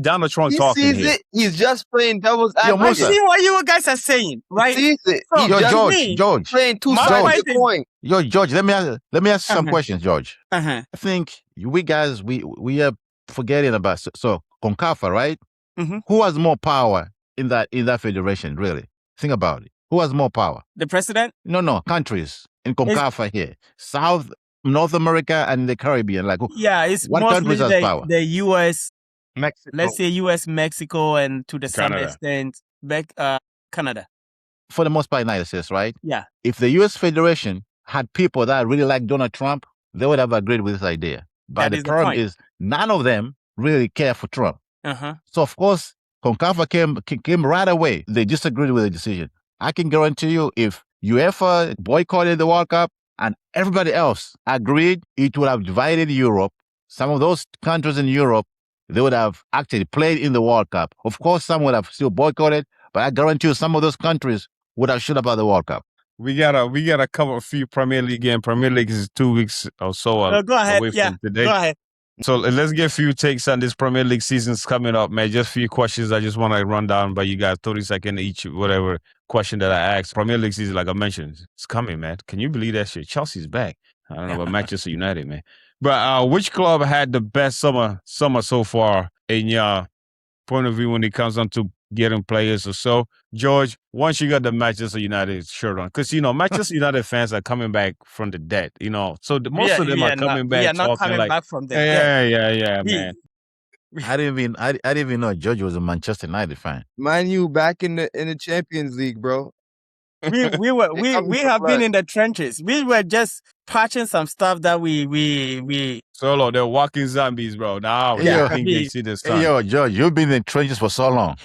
A: Donald Trump
B: He
A: talking
B: sees
A: here.
B: it. He's just playing devil's
D: Yo,
B: advocate.
C: I
D: Musa.
C: see what you guys are saying, right?
B: He sees it.
C: So,
B: He's
D: Yo,
B: just
D: George,
B: playing two
C: My
B: sides
C: point
B: of the
C: is-
B: coin.
D: Yo, George, let me ask you some
C: Uh-huh.
D: questions, George.
C: Uh-huh.
D: I think we guys, we are forgetting about, so CONCACAF, right?
C: Mhm.
D: Who has more power in that federation, really? Think about it. Who has more power?
C: The president?
D: No, countries in CONCACAF here. North America and the Caribbean. Like,
C: Yeah, it's
D: what
C: mostly
D: countries has power?
C: the U.S.,
B: Mexico.
C: let's say U.S., Mexico, and to some
A: Canada.
C: extent, Canada.
D: For the most part, United States, right?
C: Yeah.
D: If the U.S. Federation had people that really like Donald Trump, they would have agreed with this idea. But
C: That
D: the
C: is the
D: problem
C: point.
D: is none of them really care for Trump.
C: Uh-huh.
D: So, of course, CONCACAF came right away. They disagreed with the decision. I can guarantee you if UEFA boycotted the World Cup and everybody else agreed, it would have divided Europe. Some of those countries in Europe, they would have actually played in the World Cup. Of course, some would have still boycotted, but I guarantee you some of those countries would have shut about the World Cup.
A: We gotta cover a few Premier League games. Premier League is 2 weeks or so
C: Go ahead.
A: away
C: Yeah.
A: from today.
C: Go ahead.
A: So let's get a few takes on this Premier League season's coming up, man. Just a few questions I just want to run down by you guys, 30 seconds each, whatever question that I asked. Premier League season, like I mentioned, it's coming, man. Can you believe that shit? Chelsea's back. I don't know about Manchester United, man. But which club had the best summer so far in your point of view when it comes down to getting players or so? George, once you got the Manchester United shirt on, because, Manchester United fans are coming back from the dead, so most of them are coming back.
C: We are not
A: talking
C: coming
A: like,
C: back from the dead.
A: yeah,
C: We-
A: man.
D: I didn't even know George was a Manchester United fan.
B: Man, you back in the Champions League, bro.
C: we have been in the trenches. We were just patching some stuff that we
A: Solo, they're walking zombies, bro. Now
D: Yeah.
A: I think they see the sun.
D: Hey, yo, George, you've been in the trenches for so long.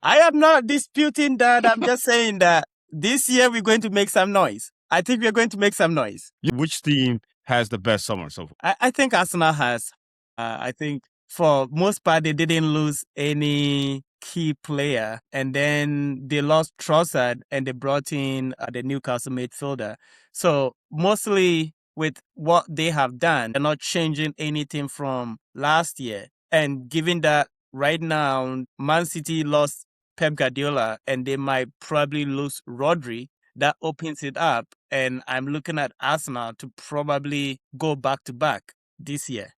C: I am not disputing that. I'm just saying that this year we're going to make some noise. I think we're going to make some noise.
A: Which team has the best summer so far?
C: I think Arsenal has. I think for most part they didn't lose any key player, and then they lost Trossard and they brought in the Newcastle midfielder. So mostly with what they have done, they're not changing anything from last year. And given that right now Man City lost Pep Guardiola and they might probably lose Rodri, that opens it up. And I'm looking at Arsenal to probably go back to back this year.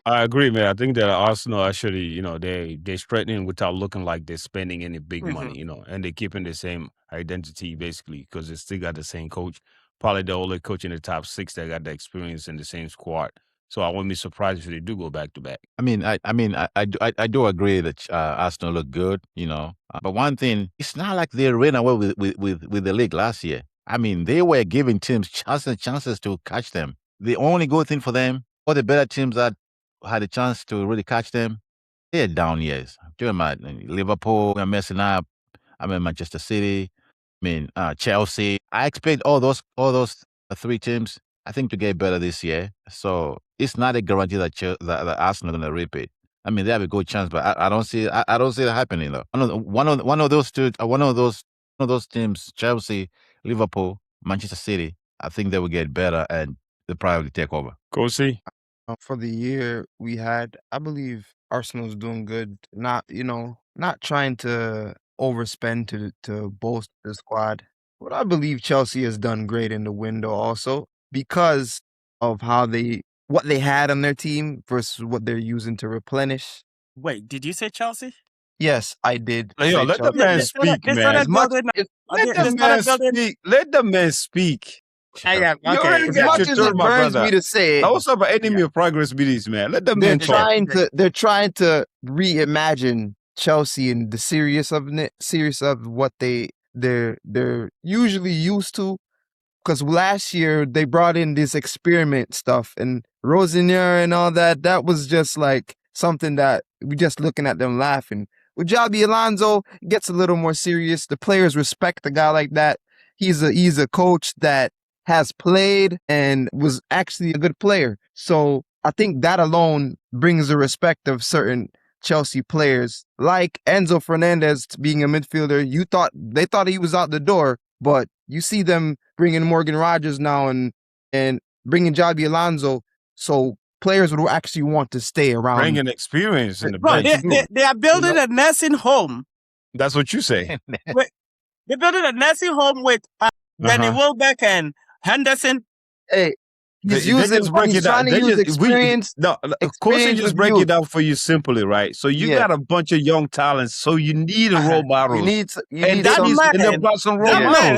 A: I agree, man. I think that Arsenal actually, they're strengthening without looking like they're spending any big money, and they're keeping the same identity basically because they still got the same coach. Probably the only coach in the top 6 that got the experience in the same squad. So I wouldn't be surprised if they do go back to back.
D: I do agree that Arsenal look good, But one thing, it's not like they ran away with the league last year. I mean, they were giving teams chances to catch them. The only good thing for them, all the better teams that had a chance to really catch them, they're down years. I'm talking about Liverpool, are messing up. Manchester City. Chelsea. I expect all those 3 teams, I think, to get better this year. So it's not a guarantee that Arsenal are going to repeat. They have a good chance, but I don't see that happening though. One of those teams, Chelsea, Liverpool, Manchester City, I think they will get better and they'll probably take over.
A: Go see.
B: For the year we had, I believe Arsenal's doing good. Not trying to overspend to bolster the squad. But I believe Chelsea has done great in the window also because of what they had on their team versus what they're using to replenish.
C: Wait, did you say Chelsea?
B: Yes, I did.
A: Let the
B: Chelsea.
A: man speak, man.
B: As much
A: Let the man speak.
B: You already
A: Okay.
B: as much as
A: Turn,
B: it
A: my
B: burns
A: brother.
B: me to say it,
A: Now, what's up with enemy of progress meetings, man? Let the
B: they're
A: man talk.
B: trying to reimagine Chelsea in the series of what they're usually used to. Because last year they brought in this experiment stuff and Rosignol and all that. That was just like something that we just looking at them laughing. With Javi Alonso, it gets a little more serious. The players respect a guy like that. He's a coach that has played and was actually a good player. So I think that alone brings the respect of certain Chelsea players, like Enzo Fernandez being a midfielder. They thought he was out the door, but you see them bringing Morgan Rogers now and bringing Javi Alonso, so players would actually want to stay around.
A: Bringing experience in the
C: Bro,
A: bench.
C: they are building a nursing home.
A: That's what you say.
C: They're building a nursing home with Danny Welbeck and Henderson.
B: Hey, he's trying to use experience.
A: Of course, they just break it down for you simply, right? So you got a bunch of young talents, so you need a role model.
C: That man,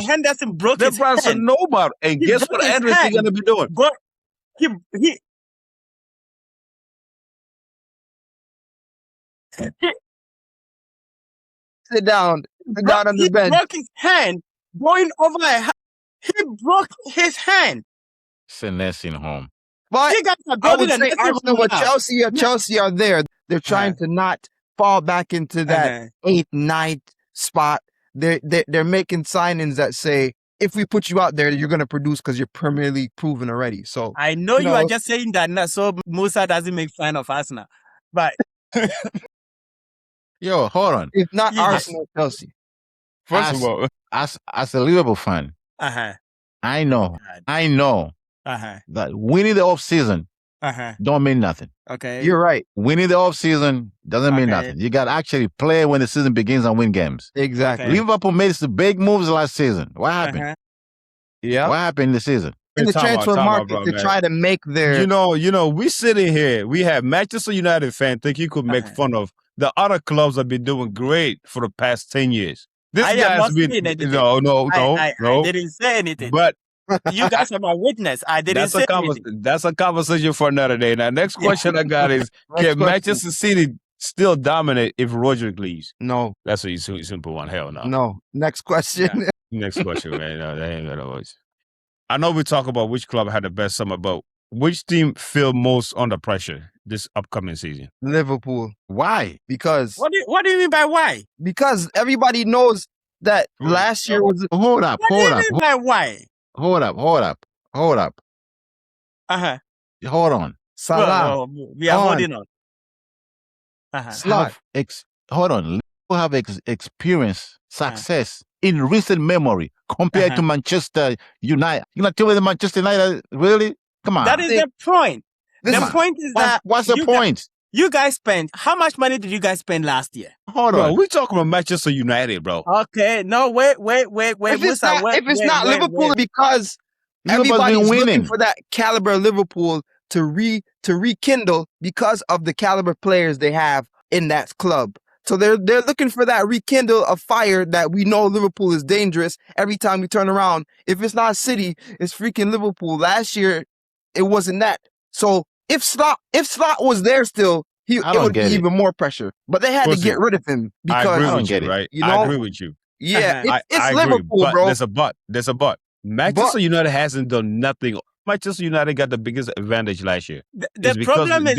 C: Henderson broke his hand.
A: They brought some nobody. And guess what Anderson's going to be doing?
B: Sit down on the bench.
C: He broke his hand going over He broke his hand.
D: It's a nursing home.
B: But I would say Arsenal, but Chelsea are there. They're trying to not fall back into that 8th, 9th spot. They're making signings that say, if we put you out there, you're going to produce because you're Premier League proven already. So
C: I know you are just saying that so Musa doesn't make fun of Arsenal. But
D: yo, hold on.
B: If not Arsenal, Chelsea.
A: First of all,
D: as a Liverpool fan, I know that winning the off season don't mean nothing.
C: Okay,
B: you're right.
D: Winning the off season doesn't mean nothing. You got to actually play when the season begins and win games.
B: Exactly.
C: Okay.
D: Liverpool made some big moves last season. What happened?
B: Yeah.
D: What happened in the season?
B: In the transfer market to try to make their...
A: You know, we sitting here, we have Manchester United fans think you could make fun of. The other clubs have been doing great for the past 10 years. This guy's been... No.
C: I didn't say anything.
A: But
C: you guys are my witness. I didn't say anything.
A: That's a conversation for another day. Now, next question I got is, can Manchester City still dominate if Rodri leaves?
B: No.
A: That's a simple one. Hell no.
B: No. Next question.
A: Yeah. Next question, man. No, that ain't gonna voice. I know we talk about which club had the best summer, but which team feel most under pressure this upcoming season?
B: Liverpool.
D: Why?
B: Because...
C: What do you mean by why?
B: Because everybody knows that last year was...
D: Hold up.
C: What do you mean by why?
D: Hold up. Hold on.
B: Salah.
C: We are holding on.
D: Hold on. Liverpool have experienced success in recent memory compared to Manchester United. You're not telling me Manchester United, really? Come on.
C: That is the point. The point is that...
D: What's the point?
C: You guys spent... How much money did you guys spend last year?
A: Hold on. We're talking about Manchester United, bro.
C: Okay. No, wait.
B: If it's not Liverpool, because everybody's looking for that caliber Liverpool to rekindle because of the caliber players they have in that club. So they're looking for that rekindle of fire that we know Liverpool is dangerous every time we turn around. If it's not City, it's freaking Liverpool. Last year, it wasn't that. So if Slot was there still, it would be even more pressure. But they had to get rid of him because
A: I agree with you, right?
B: You know?
A: I agree with you.
B: Yeah, it's
A: I
B: Liverpool,
A: agree,
B: bro.
A: There's a but. Manchester United hasn't done nothing. Manchester United got the biggest advantage last year.
C: The problem is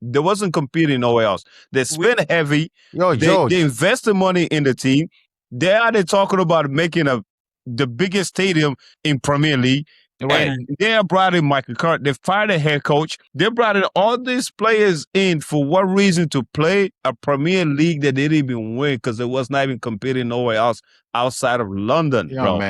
A: they wasn't competing nowhere else. They spent heavy. They invested money in the team. They're talking about making the biggest stadium in Premier League. Right. And they brought in Michael Carter. They fired a head coach. They brought in all these players in for what reason? To play a Premier League that they didn't even win because it was not even competing nowhere else outside of London, bro.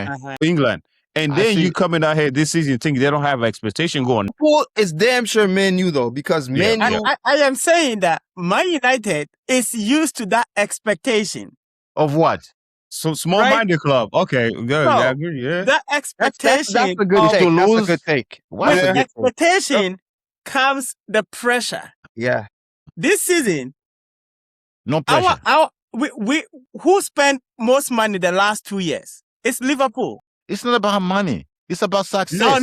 A: England. And then you coming out here this season thinking they don't have expectation going.
B: Liverpool is damn sure Man U though, because Man U...
C: I am saying that Man United is used to that expectation.
D: Of what?
A: So small-minded club. Okay, good.
C: So,
A: I agree. Yeah.
C: That expectation...
B: That's a good take. That's a good take.
C: With the expectation comes the pressure.
B: Yeah.
C: This season...
D: No pressure.
C: Who spent most money the last 2 years? It's Liverpool.
D: It's not about money. It's about success.
C: No.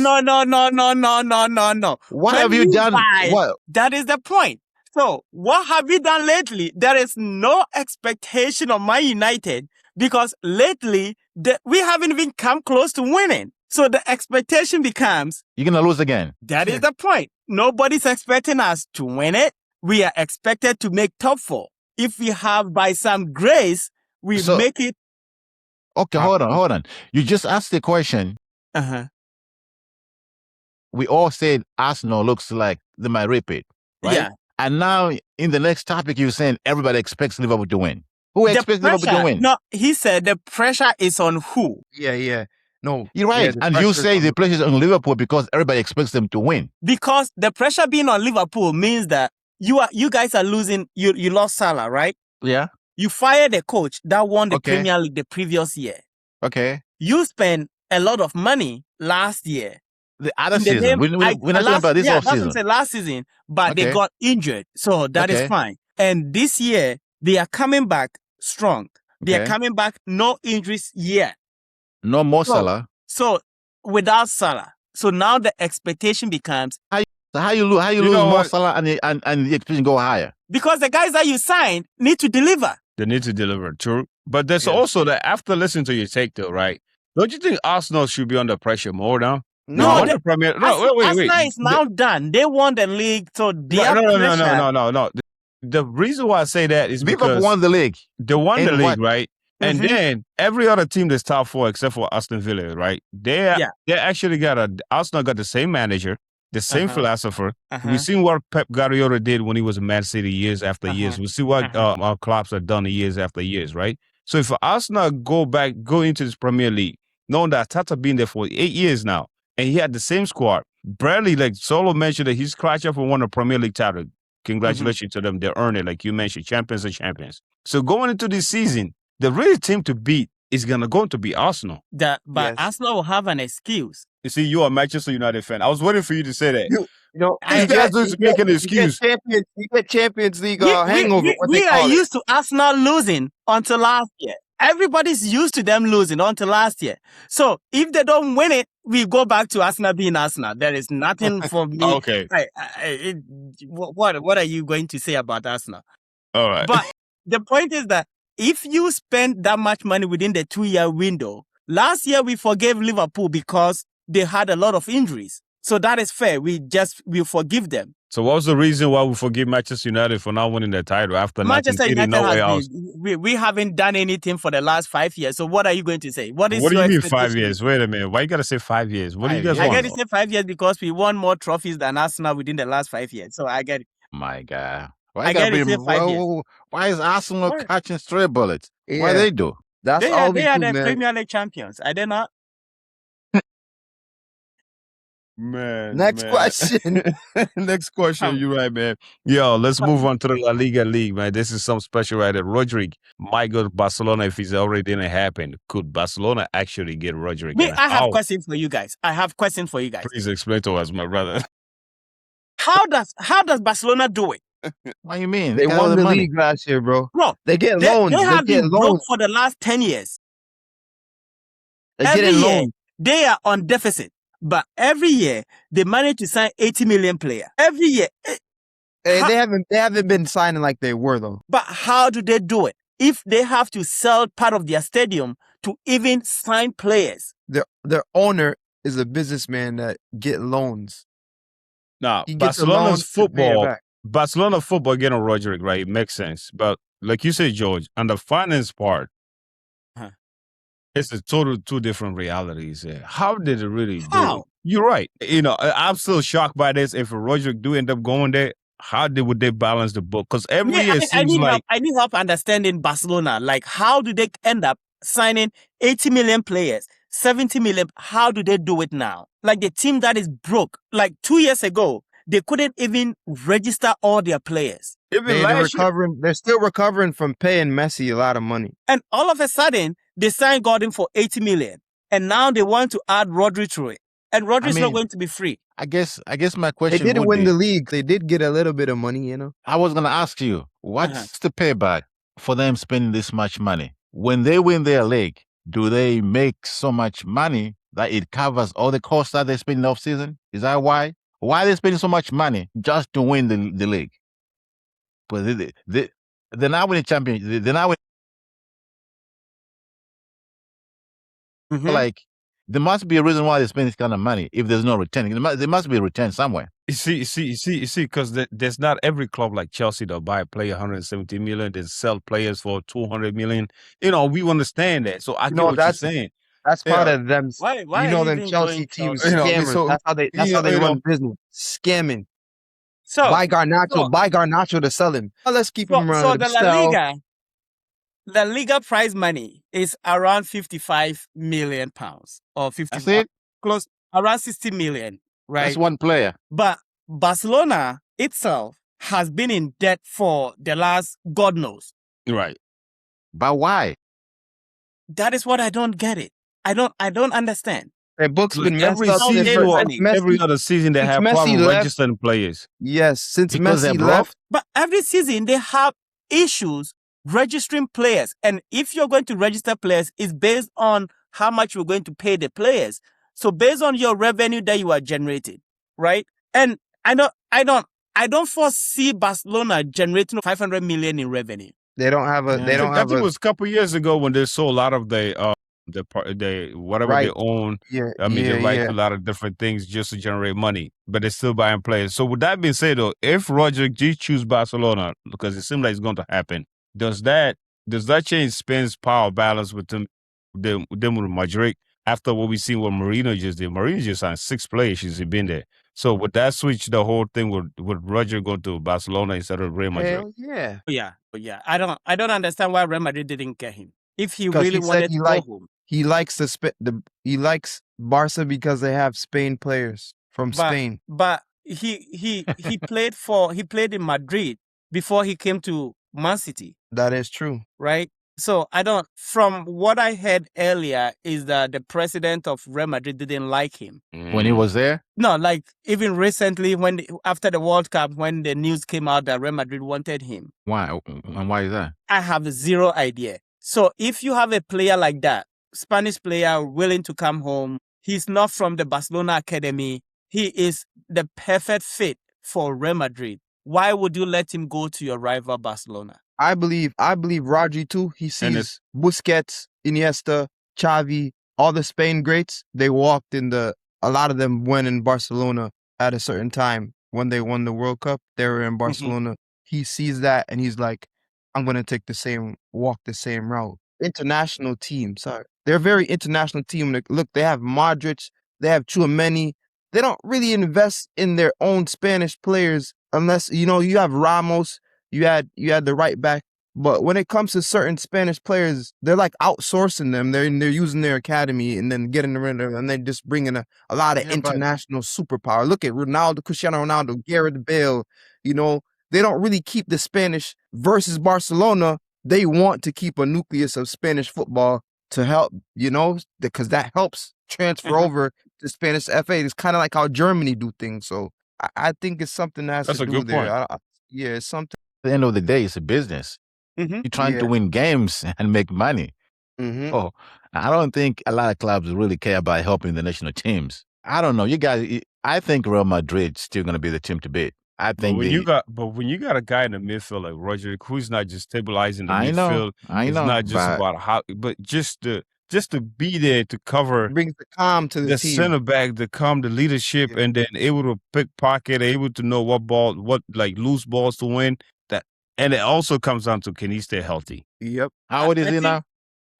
D: What have you done? What?
C: That is the point. So, what have you done lately? There is no expectation of Man United because lately, we haven't even come close to winning. So, the expectation becomes...
D: You're going to lose again.
C: That is the point. Nobody's expecting us to win it. we are expected to make top 4. If we have, by some grace, we make it.
D: Okay, hold on. You just asked the question. We all said Arsenal looks like they might repeat, right?
C: Yeah.
D: And now in the next topic, you're saying everybody expects Liverpool to win. Who expects Liverpool to win?
C: No, he said the pressure is on who?
B: Yeah. No,
D: you're right. And you say the pressure is on Liverpool because everybody expects them to win.
C: Because the pressure being on Liverpool means that you guys are losing. You lost Salah, right?
D: Yeah.
C: You fired the coach that won the Premier League the previous year.
D: Okay.
C: You spent a lot of money last year.
D: The other season. We're not talking about this off season.
C: That's last season, but they got injured. So that is fine. And this year, they are coming back strong. They are coming back, no injuries yet.
D: No more Salah.
C: So without Salah. So now the expectation becomes...
D: How you lose more Salah and the expectation go higher?
C: Because the guys that you signed need to deliver.
A: They need to deliver, true. But there's also that after listening to your take though, right? Don't you think Arsenal should be under pressure more now?
C: No,
A: the Premier.
C: No, wait. Arsenal is now done. They won the league, so
A: no. The reason why I say that is because
D: Liverpool won the league.
A: They won the league, right? And then every other team that's top 4 except for Aston Villa, right? They actually Arsenal got the same manager, the same philosopher. We've seen what Pep Guardiola did when he was in Man City years after years. We see what our clubs have done years after years, right? So if Arsenal go into this Premier League, knowing that Tata been there for 8 years now, and he had the same squad, barely, like Solo mentioned, that he's scratching for one of Premier League title. Congratulations to them. They earned it, like you mentioned. Champions are champions. So going into this season, the real team to beat is going to be Arsenal.
C: But Arsenal will have an excuse.
A: You see, you're a Manchester United fan. I was waiting for you to say that.
B: These guys are making an excuse. You get Champions League hangover.
C: We are used to Arsenal losing until last year. Everybody's used to them losing until last year. So if they don't win it, we go back to Arsenal being Arsenal. There is nothing for me.
A: Okay.
C: What are you going to say about Arsenal?
A: All right.
C: But the point is that if you spend that much money within the 2-year window, last year we forgave Liverpool because they had a lot of injuries. So that is fair. We forgive them.
A: So what was the reason why we forgive Manchester United for not winning the title after
C: Manchester
A: 1980?
C: United we haven't done anything for the last 5 years. So what are you going to say? What do you
A: mean 5 years? Wait a minute. Why you got to say 5 years? What do you guys want?
C: I got to say 5 years because we won more trophies than Arsenal within the last 5 years. So I get it.
D: My God.
C: Why
D: is Arsenal catching stray bullets? Yeah. Why they do?
C: They are the Premier League champions. Are they not?
A: Man.
B: Next question.
A: Next question. You're right, man. Yo, let's move on to the La Liga League, man. This is some special right there. Rodri might go to Barcelona if it already didn't happen. Could Barcelona actually get Rodri?
C: I have questions for you guys.
A: Please explain to us, my brother.
C: How does Barcelona do it?
D: What do you mean?
B: They won the league last year, bro.
C: No,
B: they get loans.
C: They have been broke for the last 10 years.
B: Every year,
C: they are on deficit. But every year, they manage to sign 80 million player. Every year.
B: They haven't been signing like they were, though.
C: But how do they do it? If they have to sell part of their stadium to even sign players.
B: Their owner is a businessman that get loans.
A: Now, Barcelona football getting Rodri, right? It makes sense. But like you said, George, on the finance part, it's a two different realities. How did it really do it? You're right. I'm still shocked by this. If Rodri do end up going there, would they balance the book? Because every year it seems
C: I need help understanding Barcelona. Like, how do they end up signing 80 million players, 70 million? How do they do it now? Like the team that is broke. Like 2 years ago, they couldn't even register all their players.
B: They're still recovering from paying Messi a lot of money.
C: And all of a sudden, they signed Gordon for 80 million. And now they want to add Rodri to it. And Rodri's not going to be free.
D: I guess my question
B: They didn't win the league. They did get a little bit of money,
D: I was going to ask you, what's the payback for them spending this much money? When they win their league, do they make so much money that it covers all the costs that they spend in the off-season? Is that why? Why are they spending so much money just to win the league? But they're not winning champions. They're not winning. Like There must be a reason why they spend this kind of money. If there's no return, there must be a return somewhere.
A: You see, because there's not every club like Chelsea that buy a player 170 million, then sell players for 200 million. We understand that. So I
B: You
A: get
B: know,
A: what you're saying.
B: that's part
A: Yeah.
B: of them.
C: Why
B: You
C: are
B: know,
C: you
B: them
C: even
B: Chelsea
C: going
B: teams
C: Chelsea?
B: scammers.
A: So
B: That's how they run business. Scamming.
C: So,
B: Buy
C: so,
B: Garnacho to sell him. Let's keep him
C: so
B: around.
C: the La Liga prize money is around 55 million pounds or 50,
D: That's it.
C: close around 60 million, right?
D: That's one player.
C: But Barcelona itself has been in debt for the last God knows.
A: right.
D: But why?
C: That is what I don't get it. I don't understand.
B: Their book's
A: Like
B: been messed
A: every
B: up since
A: season or
B: Messi,
A: every other season, they
B: since
A: have
B: Messi
A: problem
B: left.
A: registering players.
B: Yes, since
D: Because they're
B: Messi
D: broke?
B: left.
C: But every season they have issues registering players. And if you're going to register players, it's based on how much you're going to pay the players. So based on your revenue that you are generating, right? And I don't foresee Barcelona generating 500 million in revenue.
B: They don't have a.
D: Yeah.
B: They don't
A: I
B: have
A: think it
B: a.
A: was a couple years ago when they sold a lot of whatever they
B: Right.
A: own.
B: Yeah.
A: I mean, they right
B: yeah.
A: to a lot of different things just to generate money, but they're still buying players. So with that being said, though, if Roger G choose Barcelona, because it seems like it's going to happen, does that change Spain's power balance with them with Madrid after what we seen what Mourinho just did? Mourinho just signed 6 players since he been there. So would that switch the whole thing with Roger go to Barcelona instead of Real Madrid?
B: Hell yeah.
C: Yeah. I don't understand why Real Madrid didn't get him. If he
B: Because
C: really
B: he said
C: wanted
B: he
C: to
B: liked-
C: go home.
B: He likes he likes Barca because they have Spain players from Spain.
C: But he played in Madrid before he came to Man City,
B: That is true.
C: right? So from what I heard earlier is that the president of Real Madrid didn't like him.
D: When he was there?
C: No, like even recently after the World Cup, when the news came out that Real Madrid wanted him.
D: Why? And why is that?
C: I have zero idea. So if you have a player like that, Spanish player willing to come home, he's not from the Barcelona academy, he is the perfect fit for Real Madrid. Why would you let him go to your rival Barcelona?
B: I believe Rodri too. He sees Busquets, Iniesta, Xavi, all the Spain greats. They walked a lot of them went in Barcelona at a certain time when they won the World Cup. They were in Barcelona. He sees that and he's like, I'm going to walk the same route. International team, sorry. They're a very international team. Look, they have Modric, they have Tchouaméni. They don't really invest in their own Spanish players unless, you have Ramos, you had the right back. But when it comes to certain Spanish players, they're like outsourcing them. They're using their academy and then getting rid of them, and they're just bringing a lot of international superpower. Look at Ronaldo, Cristiano Ronaldo, Gareth Bale. They don't really keep the Spanish versus Barcelona. They want to keep a nucleus of Spanish football to help, because that helps transfer over to Spanish FA. It's kind of like how Germany do things. So I think it's something that has
A: That's
B: to
A: a
B: do
A: good
B: there.
A: point.
B: It's something.
D: At the end of the day, it's a business. You're trying to win games and make money.
B: Mm-hmm.
D: Oh, I don't think a lot of clubs really care about helping the national teams. I don't know. You guys, I think Real Madrid's still going to be the team to beat. I think
A: when you got a guy in the midfield like Roger, who's not just stabilizing the midfield,
D: I know.
A: It's not just about but just to be there to cover,
B: Brings the calm to the team.
A: center back, to calm the leadership, and then able to pickpocket, able to know what loose balls to win. And it also comes down to, can he stay healthy?
B: Yep.
D: How old is he now?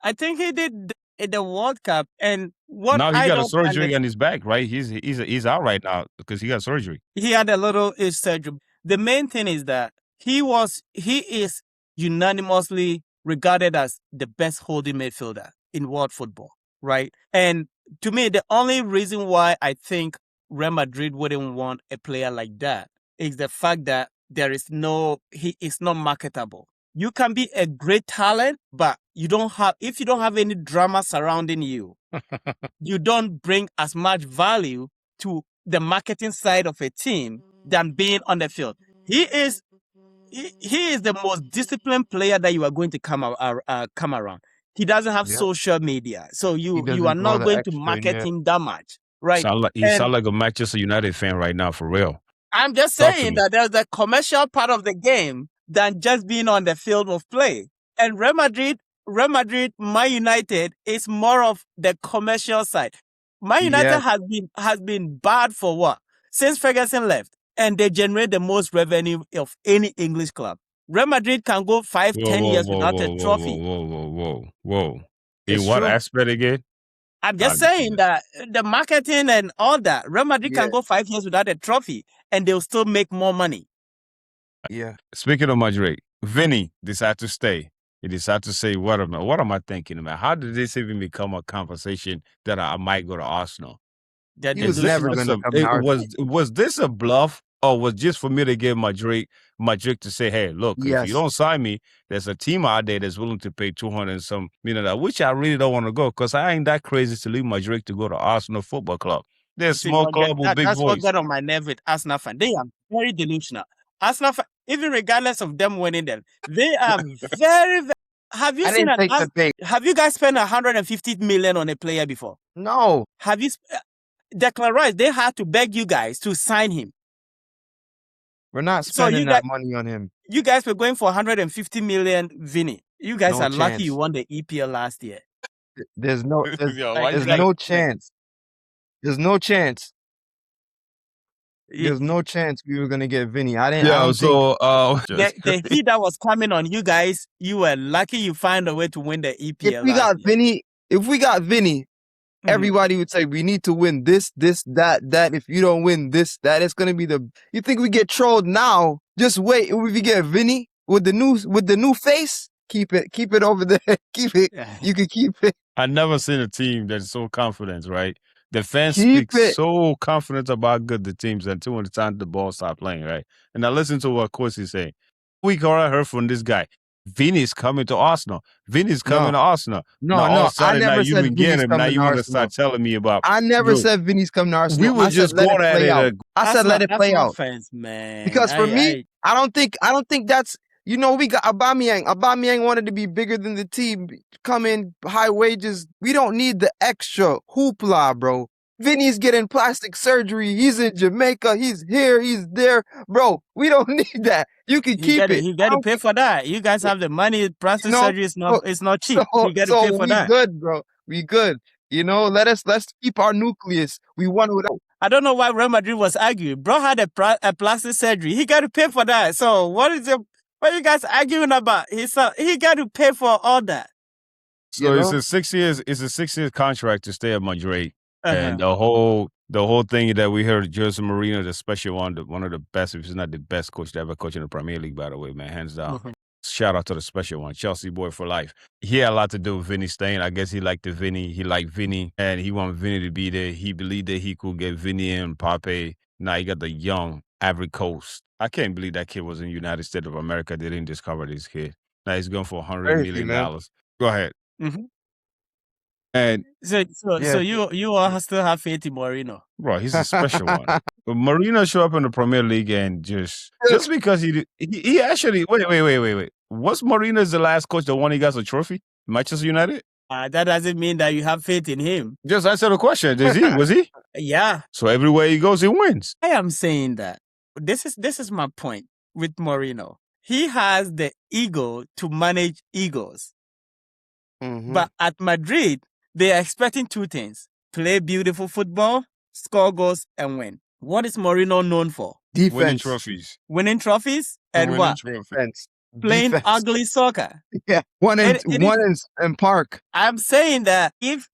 C: I think he did the World Cup, and what
A: now he
C: I
A: got a
C: don't
A: surgery on his back, right? He's out right now because he got surgery.
C: He had a little surgery. The main thing is that he is unanimously regarded as the best holding midfielder in world football, right? And to me, the only reason why I think Real Madrid wouldn't want a player like that is the fact that he is not marketable. You can be a great talent, but if you don't have any drama surrounding you, you don't bring as much value to the marketing side of a team than being on the field. He is the most disciplined player that you are going to come around. He doesn't have social media, so you are not going to market him that much, right?
A: He sound like a Manchester United fan right now, for real.
C: I'm just saying that there's a commercial part of the game than just being on the field of play. And Real Madrid, Man United is more of the commercial side. Man United
B: Yes.
C: has been bad for what? Since Ferguson left, and they generate the most revenue of any English club. Real Madrid can go 5,
A: Whoa,
C: 10
A: whoa,
C: years
A: whoa,
C: without a
A: whoa, whoa, whoa,
C: trophy.
A: whoa, whoa, whoa, whoa. In
C: It's
A: what
C: true.
A: aspect again?
C: I'm just saying that the marketing and all that, Real Madrid
B: Yeah.
C: can go 5 years without a trophy, and they'll still make more money.
B: Yeah.
A: Speaking of Madrid, Vinny decided to stay. He decided to say, what am I thinking, man? How did this even become a conversation that I might go to Arsenal?
C: They're
B: He was
A: Is this
B: never
C: delusional.
A: just
B: gonna come to Arsenal.
A: was this a bluff, or was just for me to get Madrid to say, hey, look, if you
B: Yes.
A: don't sign me, there's a team out there that's willing to pay 200 and some million, which I really don't want to go, because I ain't that crazy to leave Madrid to go to Arsenal Football Club. They're a
C: See,
A: small club with big
C: that's what
A: voice.
C: got on my nerve with Arsenal fan. They are very delusional. Arsenal fan, even regardless of them winning them, they are very, very. Have you
B: I
C: seen
B: didn't take the bait.
C: Have you guys spent 150 million on a player before?
B: No.
C: Have you? Declan Rice, they had to beg you guys to sign him.
B: We're not
C: So
B: spending
C: you
B: that
C: guys,
B: money on him.
C: you guys were going for 150 million, Vinny. You guys
B: No
C: are lucky
B: chance.
C: you won the EPL last year.
B: There's no
A: Yo, why you
B: there's
A: gotta-
B: no chance. There's no chance.
C: You-
B: There's no chance we were gonna get Vinny. I
A: Yeah,
B: don't think
A: so
C: the heat that was coming on you guys, you were lucky you find a way to win the EPL
B: if we got Vinny,
C: Mhm.
B: everybody would say we need to win this, that. If you don't win this, that, it's gonna be the. You think we get trolled now? Just wait. If we get Vinny with the new face, keep it over there. Keep it. You can keep it.
A: I never seen a team that's so confident, right? The fans
B: Keep
A: speak
B: it.
A: so confident about how good the teams until when the time the ball start playing, right? And now listen to what Coach is saying. We already heard from this guy. Vinny's coming to Arsenal. Vinny's coming to Arsenal. Now, all of a
B: No. I
A: sudden, now
B: never
A: you
B: said
A: been getting
B: Vinny's
A: him. Now
B: coming
A: you
B: to
A: want to
B: Arsenal.
A: start telling me about.
B: I never
A: Dude,
B: said Vinny's coming to Arsenal.
A: we were
B: I said
A: just
B: let
A: going
B: it
A: at
B: play
A: it.
B: out. I said let it play
C: Arsenal
B: out.
C: fans, man.
B: Because for me, I don't think that's, we got Aubameyang. Aubameyang wanted to be bigger than the team, come in high wages. We don't need the extra hoopla, bro. Vinny's getting plastic surgery. He's in Jamaica. He's here. He's there, bro. We don't need that. You can keep it.
C: He got to pay for that. You guys have the money. Plastic surgery is not cheap. You got to pay for
B: we
C: that.
B: good, bro. We good. Let's keep our nucleus. We won without.
C: I don't know why Real Madrid was arguing. Bro had a plastic surgery. He got to pay for that. So what are you guys arguing about? He got to pay for all that.
A: So it's a 6 years. It's a 6 year contract to stay at Madrid, and the whole thing that we heard, Jose Mourinho, the special one of the best, if he's not the best coach to ever coach in the Premier League, by the way, man, hands down. Shout out to the special one, Chelsea boy for life. He had a lot to do with Vinny staying. I guess he liked Vinny, and he wanted Vinny to be there. He believed that he could get Vinny and Pape. Now he got the young Ivory Coast. I can't believe that kid was in the United States of America. They didn't discover this kid. Now he's going for $100 million. Go ahead.
C: Mm-hmm.
A: And
C: so you all still have faith in Mourinho?
A: Bro, he's a special one. But Mourinho show up in the Premier League and just because he actually wait. Was Mourinho's the last coach that won he got a trophy? Manchester United?
C: That doesn't mean that you have faith in him.
A: Just answer the question. Was he?
C: Yeah.
A: So everywhere he goes, he wins.
C: I am saying that. This is my point with Mourinho. He has the ego to manage egos.
B: Mm-hmm.
C: But at Madrid, they are expecting two things: play beautiful football, score goals, and win. What is Mourinho known for?
B: Defense.
A: Winning trophies.
C: And what?
B: Defense.
C: Playing ugly soccer.
B: Yeah. One in park.
C: I'm saying that if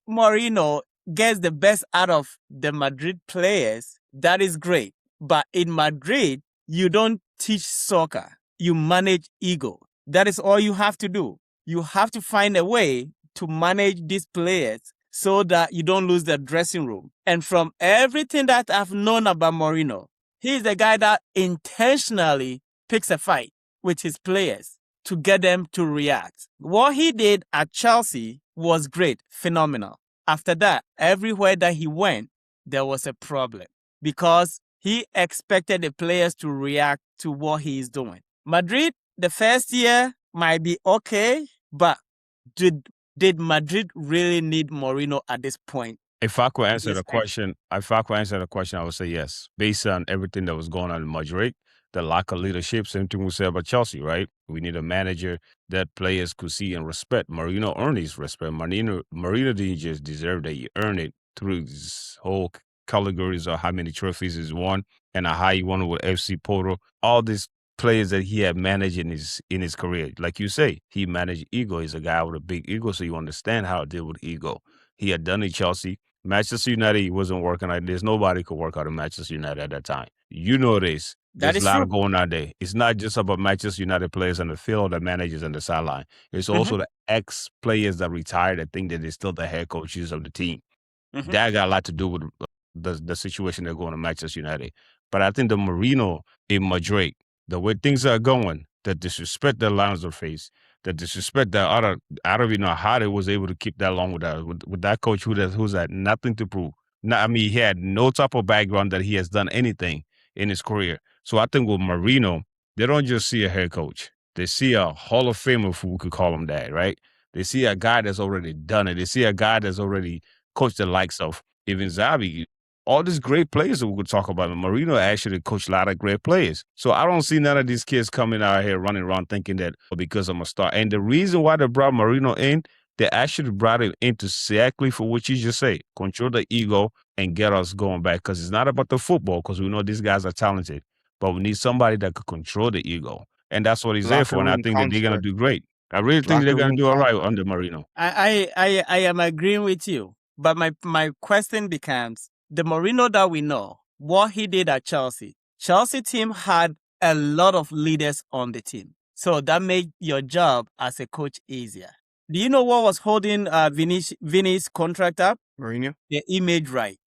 C: Mourinho gets the best out of the Madrid players, that is great. But in Madrid, you don't teach soccer. You manage ego. That is all you have to do. You have to find a way to manage these players so that you don't lose the dressing room. And from everything that I've known about Mourinho, he's the guy that intentionally picks a fight with his players to get them to react. What he did at Chelsea was great, phenomenal. After that, everywhere that he went, there was a problem because he expected the players to react to what he is doing. Madrid, the first year might be okay, but did Madrid really need Mourinho at this point?
A: If I could answer the question, I would say yes. Based on everything that was going on in Madrid, the lack of leadership, same thing we say about Chelsea, right? We need a manager that players could see and respect. Mourinho earned his respect. Mourinho didn't just deserve that. He earned it through his whole categories of how many trophies he's won and how he won with FC Porto. All these players that he had managed in his career. Like you say, he managed ego. He's a guy with a big ego, so you understand how to deal with ego. He had done it Chelsea. Manchester United, he wasn't working out. There's nobody could work out of Manchester United at that time. You know this.
C: That
A: There's a
C: is
A: lot
C: true.
A: going on there. It's not just about Manchester United players on the field, the managers on the sideline. It's
C: Mhm.
A: also the ex players that retired that think that they're still the head coaches of the team.
C: Mhm.
A: That got a lot to do with the situation they're going to Manchester United. But I think the Marino in Madrid, the way things are going, the disrespect that Lions are face, the disrespect that I don't even know how they was able to keep that long with that coach who's had nothing to prove. I mean, he had no type of background that he has done anything in his career. So I think with Marino, they don't just see a head coach. They see a Hall of Famer, if we could call him that, right? They see a guy that's already done it. They see a guy that's already coached the likes of even Zabi. All these great players that we could talk about. Marino actually coached a lot of great players. So I don't see none of these kids coming out here running around thinking that because I'm a star. And the reason why they brought Marino in, they actually brought him into exactly for what you just say, control the ego and get us going back. Because it's not about the football, because we know these guys are talented, but we need somebody that could control the ego. And that's what he's there
B: Locker
A: for. And I
B: room
A: think that they're going to
B: counselor.
A: do great. I really think they're
B: Locker
A: going to
B: room
A: do all right
B: counselor.
A: under Marino.
C: I am agreeing with you, but my question becomes the Mourinho that we know, what he did at Chelsea. Chelsea team had a lot of leaders on the team, so that made your job as a coach easier. Do you know what was holding Vinny's contract up?
B: Mourinho?
C: The image right.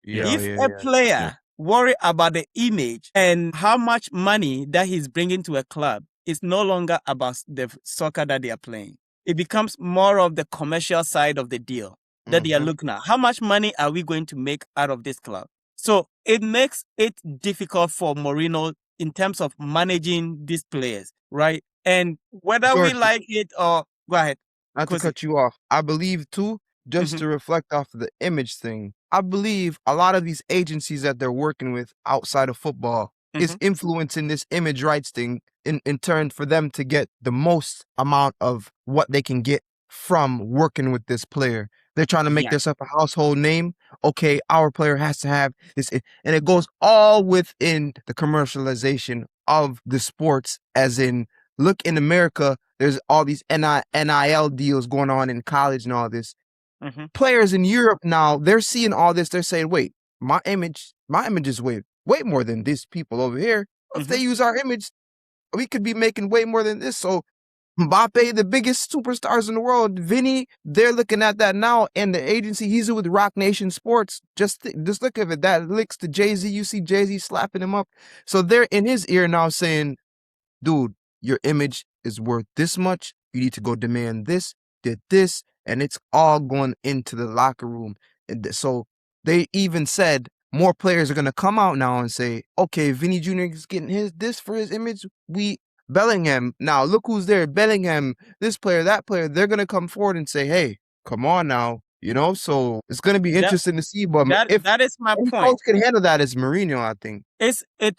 B: Yeah,
C: If
B: yeah,
C: a
B: yeah.
C: player worry about the image and how much money that he's bringing to a club, it's no longer about the soccer that they are playing. It becomes more of the commercial side of the deal that they are
B: Mhm.
C: looking at. How much money are we going to make out of this club? So it makes it difficult for Mourinho in terms of managing these players, right? And whether we
B: George,
C: like it or go ahead,
B: not to
C: Kosi.
B: cut you off, I believe too, just
C: Mhm.
B: to reflect off of the image thing, I believe a lot of these agencies that they're working with outside of football is influencing this image rights thing in turn for them to get the most amount of what they can get from working with this player. They're trying to make
C: Yeah.
B: this up a household name. Okay, our player has to have this, and it goes all within the commercialization of the sports, as in, look in America, there's all these NIL deals going on in college and all this.
C: Mhm.
B: Players in Europe now, they're seeing all this. They're saying, wait, my image is way more than these people over here. If they use our image, we could be making way more than this. So Mbappe, the biggest superstars in the world, Vinny, they're looking at that now. And the agency, he's with Rock Nation Sports. Just look at it. That links to Jay-Z. You see Jay-Z slapping him up. So they're in his ear now saying, dude, your image is worth this much. You need to go demand this, did this, and it's all going into the locker room. And so they even said more players are going to come out now and say, okay, Vinny Jr. is getting this for his image. Bellingham, now look who's there. Bellingham, this player, that player, they're going to come forward and say, hey, come on now. So it's going to be interesting to see. But if
C: That is my
B: any
C: point.
B: coach can handle that, is Mourinho, I think.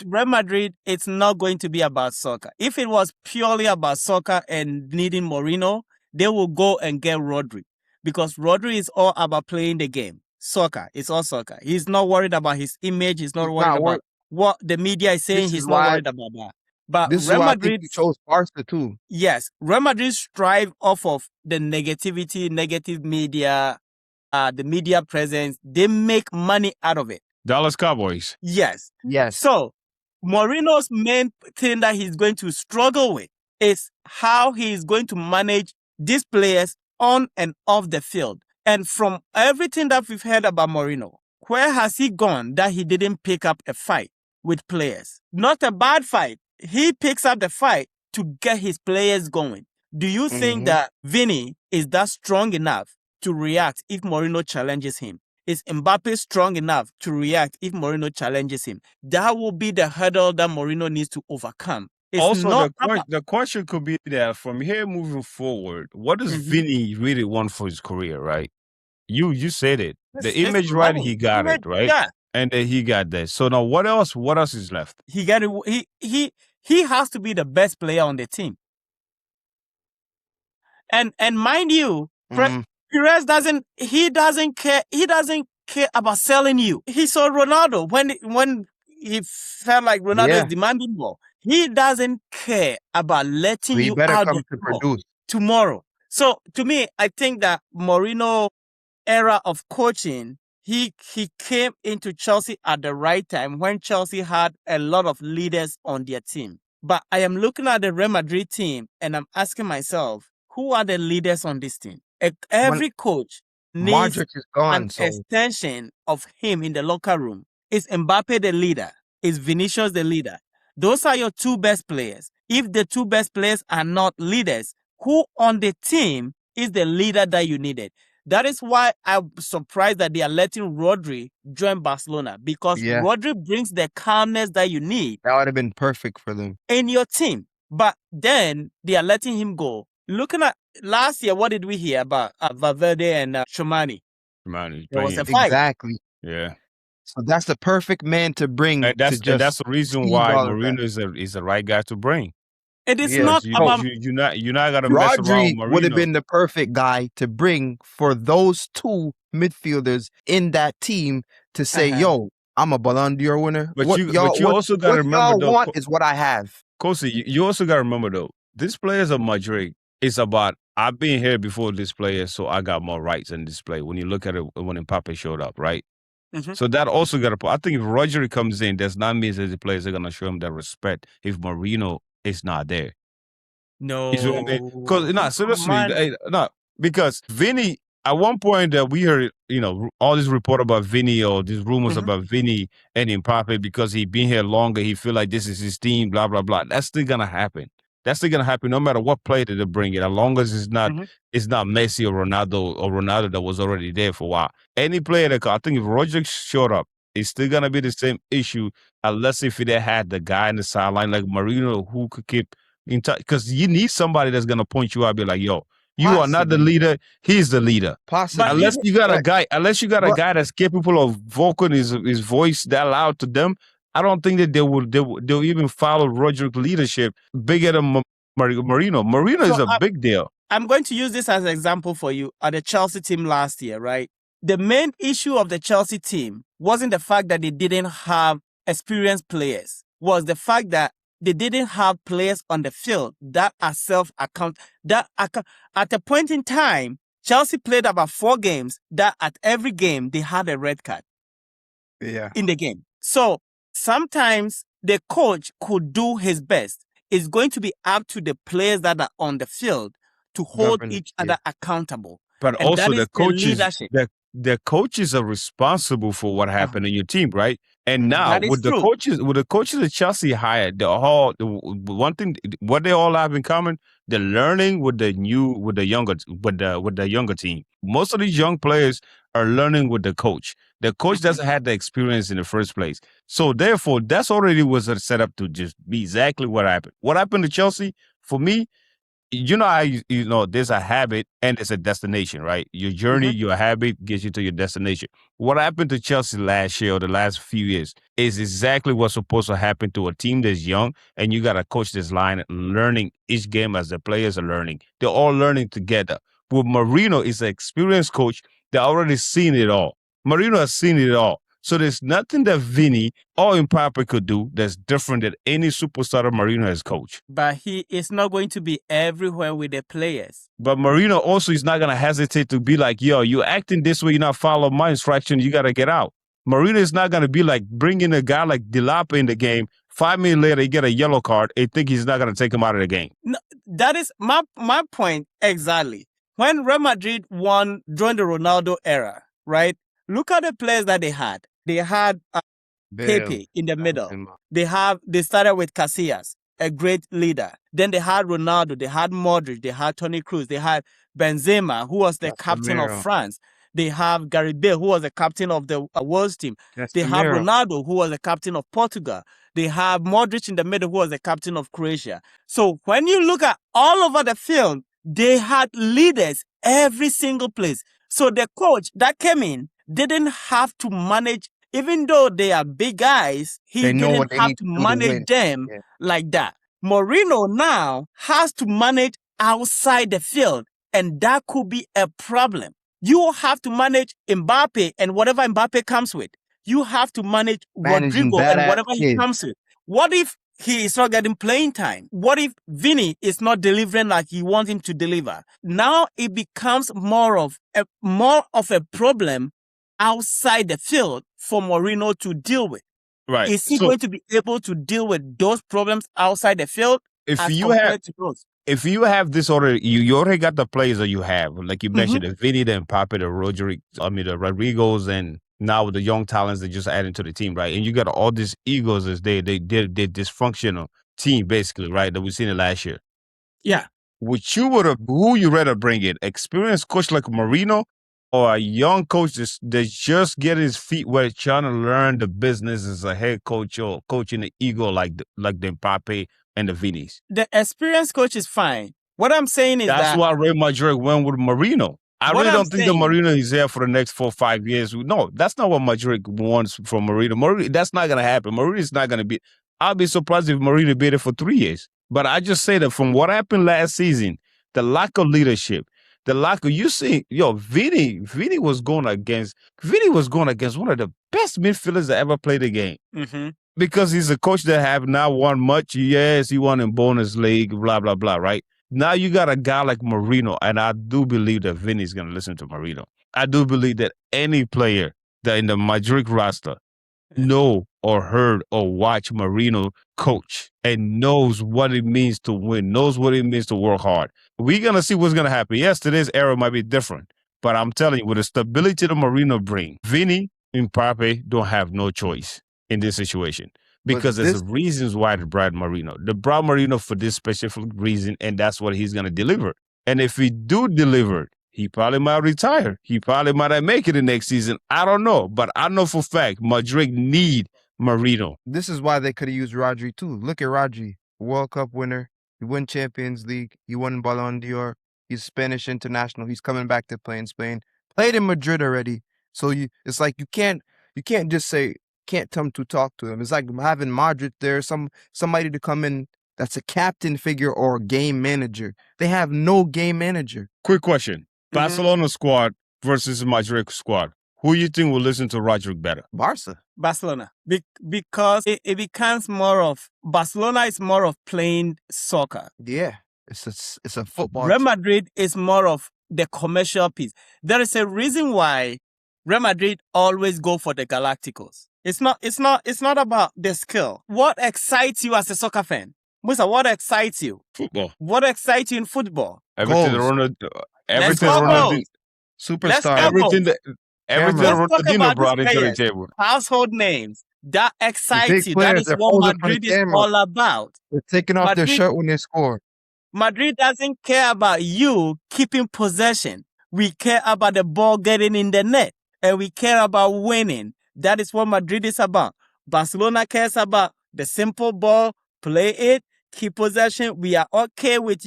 C: Real Madrid, it's not going to be about soccer. If it was purely about soccer and needing Mourinho, they will go and get Rodri, because Rodri is all about playing the game. Soccer, it's all soccer. He's not worried about his image. He's not worried about what the media is saying. He's not worried about that. But
B: This is
C: Real
B: why I think
C: Madrid,
B: he chose Barca too.
C: yes, Real Madrid strive off of the negativity, negative media, the media presence. They make money out of it.
A: Dallas Cowboys.
C: Yes.
B: Yes.
C: So Mourinho's main thing that he's going to struggle with is how he is going to manage these players on and off the field. And from everything that we've heard about Mourinho, where has he gone that he didn't pick up a fight with players? Not a bad fight. He picks up the fight to get his players going. Do you think that Vinny is that strong enough to react if Mourinho challenges him? Is Mbappe strong enough to react if Mourinho challenges him? That will be the hurdle that Mourinho needs to overcome. It's
A: Also,
C: not about
A: the question could be that from here moving forward, what does Vinny really want for his career, right? You said it. The
C: it's
A: image right,
C: money.
A: he got it, right?
C: Yeah,
A: And then he got that. So now what else? What else is left?
C: he got it. He has to be the best player on the team. And mind you, Perez doesn't care. He doesn't care about selling you. He saw Ronaldo when he felt like Ronaldo is
B: Yeah.
C: demanding more. He doesn't care about
B: So
C: letting
B: he
C: you
B: better
C: out
B: come
C: the
B: to
C: door
B: produce.
C: tomorrow. So to me, I think that Mourinho era of coaching, he came into Chelsea at the right time when Chelsea had a lot of leaders on their team. But I am looking at the Real Madrid team and I'm asking myself, who are the leaders on this team?
B: When
C: Every coach needs
B: Modric is
C: an
B: gone, so
C: extension of him in the locker room. Is Mbappe the leader? Is Vinicius the leader? Those are your two best players. If the two best players are not leaders, who on the team is the leader that you needed? That is why I'm surprised that they are letting Rodri join Barcelona, because
B: yeah,
C: Rodri brings the calmness that you need
B: that would have been perfect for them.
C: in your team. But then they are letting him go. Looking at last year, what did we hear about Valverde and Chomani?
A: Man, he's
C: There was a
A: playing.
C: fight.
B: Exactly.
A: Yeah.
B: So that's the perfect man to bring
A: And
B: to
A: that's
B: just
A: the reason
B: speed
A: why
B: all of that.
A: Mourinho is the right guy to bring.
C: It is
B: Yeah.
C: not
A: Because
B: So
C: about
A: you're not gonna mess around
B: Rodri
A: with
B: would have
A: Mourinho.
B: been the perfect guy to bring for those two midfielders in that team to say, "Yo, I'm a Ballon d'Or winner.
A: But
B: What
A: you also gotta remember
B: y'all
A: though,
B: want is what I have."
A: Kosi, you also gotta remember though, this players of Madrid is about I've been here before this player, so I got more rights in this play. When you look at it when Mbappe showed up, right?
C: Mhm.
A: So that also got to. I think if Rodri comes in, does not mean that the players are gonna show him that respect if Marino is not there. You see what I mean? Because
C: no,
A: seriously,
C: man.
A: no, because Vinny. At one point that we heard, all this report about Vinny or these rumors
C: Mhm.
A: about Vinny and Mbappe because he been here longer, he feel like this is his team, blah blah blah. That's still gonna happen. That's still gonna happen no matter what player that they bring it, as long as
C: Mhm.
A: it's not Messi or Ronaldo that was already there for a while. Any player that I think if Roger showed up, it's still gonna be the same issue unless if they had the guy in the sideline like Marino who could keep in touch, because you need somebody that's gonna point you out, be like, yo, you are not the
B: Possibly,
A: leader. He's the leader.
B: possibly.
A: Unless you got a
B: But
A: guy,
B: but
A: that's capable of vocal his voice that loud to them, I don't think that they'll even follow Roger's leadership bigger than Marino. Marino is
C: So
A: a big deal.
C: I'm going to use this as an example for you at the Chelsea team last year, right? The main issue of the Chelsea team wasn't the fact that they didn't have experienced players, was the fact that they didn't have players on the field that are self-account. At a point in time, Chelsea played about 4 games that at every game they had a red card
B: yeah,
C: in the game. So sometimes the coach could do his best. It's going to be up to the players that are on the field to hold
B: govern.
C: each
B: Yeah,
C: other accountable.
A: But
C: And
A: also
C: that is the leadership.
A: the coaches are responsible for what happened in your team, right? And now
C: That is true.
A: with the coaches that Chelsea hired, the one thing what they all have in common, they're learning with the younger team. Most of these young players are learning with the coach. The coach doesn't have the experience in the first place. So therefore, that's already was set up to just be exactly what happened. What happened to Chelsea, for me, how there's a habit and there's a destination, right? Your journey, your habit gets you to your destination. What happened to Chelsea last year or the last few years is exactly what's supposed to happen to a team that's young, and you got to coach this line, learning each game as the players are learning. They're all learning together. But Marino is an experienced coach that already seen it all. Marino has seen it all. So there's nothing that Vinny or Mbappe could do that's different than any superstar that Marino has coached.
C: But he is not going to be everywhere with the players.
A: But Marino also is not going to hesitate to be like, yo, you're acting this way, you're not following my instruction, you got to get out. Marino is not going to be like bringing a guy like Dilapa in the game. 5 minutes later, he get a yellow card and think he's not going to take him out of the game.
C: No, that is my point exactly. When Real Madrid won during the Ronaldo era, right? Look at the players that they had. They had Pepe in the middle. They started with Casillas, a great leader. Then they had Ronaldo, they had Modric, they had Toni Kroos, they had Benzema, who was the captain of France. They have Gary Bale, who was the captain of the world team. They have Ronaldo, who was the captain of Portugal. They have Modric in the middle, who was the captain of Croatia. So when you look at all over the field, they had leaders every single place. So the coach that came in didn't have to manage, even though they are big guys, he didn't have to manage them like that. Mourinho now has to manage outside the field, and that could be a problem. You have to manage Mbappe and whatever Mbappe comes with. You have to manage
B: Managing
C: Rodrigo
B: that
C: and
B: ass
C: whatever he
B: kid.
C: comes with. What if he is not getting playing time? What if Vinny is not delivering like you want him to deliver? Now it becomes more of a problem outside the field for Mourinho to deal with.
A: Right.
C: Is he
A: So
C: going to be able to deal with those problems outside the field
A: if
C: as
A: you have
C: compared to those?
A: if you have this order, you already got the players that you have. Like you mentioned, the Vinny, the Mbappe, the Rodri, the Rodrigos, and now the young talents they just adding to the team, right? And you got all these egos as they dysfunctional team, basically, right? That we seen it last year.
C: Yeah.
A: Who you rather bring in? Experienced coach like Marino or a young coach that's just getting his feet wet, trying to learn the business as a head coach or coaching the ego like the Mbappe and the Vinnies?
C: The experienced coach is fine. What I'm saying is
A: That's
C: that
A: why Real Madrid went with Marino. I
C: What
A: really
C: I'm
A: don't think that
C: saying-
A: Marino is there for the next 4 or 5 years. No, that's not what Madrid wants from Marino. That's not going to happen. Marino is not going to be. I'll be surprised if Marino be there for 3 years. But I just say that from what happened last season, the lack of leadership, the lack of Vinny was going against one of the best midfielders that ever played the game. Because he's a coach that have not won much. Yes, he won in bonus league, blah, blah, blah, right? Now you got a guy like Marino, and I do believe that Vinny's going to listen to Marino. I do believe that any player that in the Madrid roster know or heard or watch Marino coach and knows what it means to win, knows what it means to work hard. We're going to see what's going to happen. Yes, today's era might be different, but I'm telling you, with the stability that Marino bring, Vinny and Mbappe don't have no choice in this situation. Because there's reasons why they brought Marino. They brought Marino for this specific reason, and that's what he's going to deliver. And if he do deliver, he probably might retire. He probably might not make it the next season. I don't know. But I know for a fact Madrid need Marino.
B: This is why they could have used Rodri too. Look at Rodri, World Cup winner. He won Champions League. He won Ballon d'Or. He's Spanish international. He's coming back to play in Spain. Played in Madrid already. So it's like you can't just say can't come to talk to him. It's like having Madrid there, somebody to come in that's a captain figure or a game manager. They have no game manager.
A: Quick question. Barcelona squad versus Madrid squad. Who you think will listen to Rodri better?
C: Barcelona. Because it becomes more of Barcelona is more of playing soccer.
B: Yeah. It's a football.
C: Real Madrid is more of the commercial piece. There is a reason why Real Madrid always go for the Galacticos. It's not about the skill. What excites you as a soccer fan? Musa, what excites you?
A: Football.
C: What excites you in football?
A: Everything
B: Superstar.
A: Everything that Ronaldinho brought into the table.
C: Household names. That excites you. That is what Madrid is all about.
B: They're taking off their shirt when they score.
C: Madrid doesn't care about you keeping possession. We care about the ball getting in the net. And we care about winning. That is what Madrid is about. Barcelona cares about the simple ball, play it, keep possession. We are okay with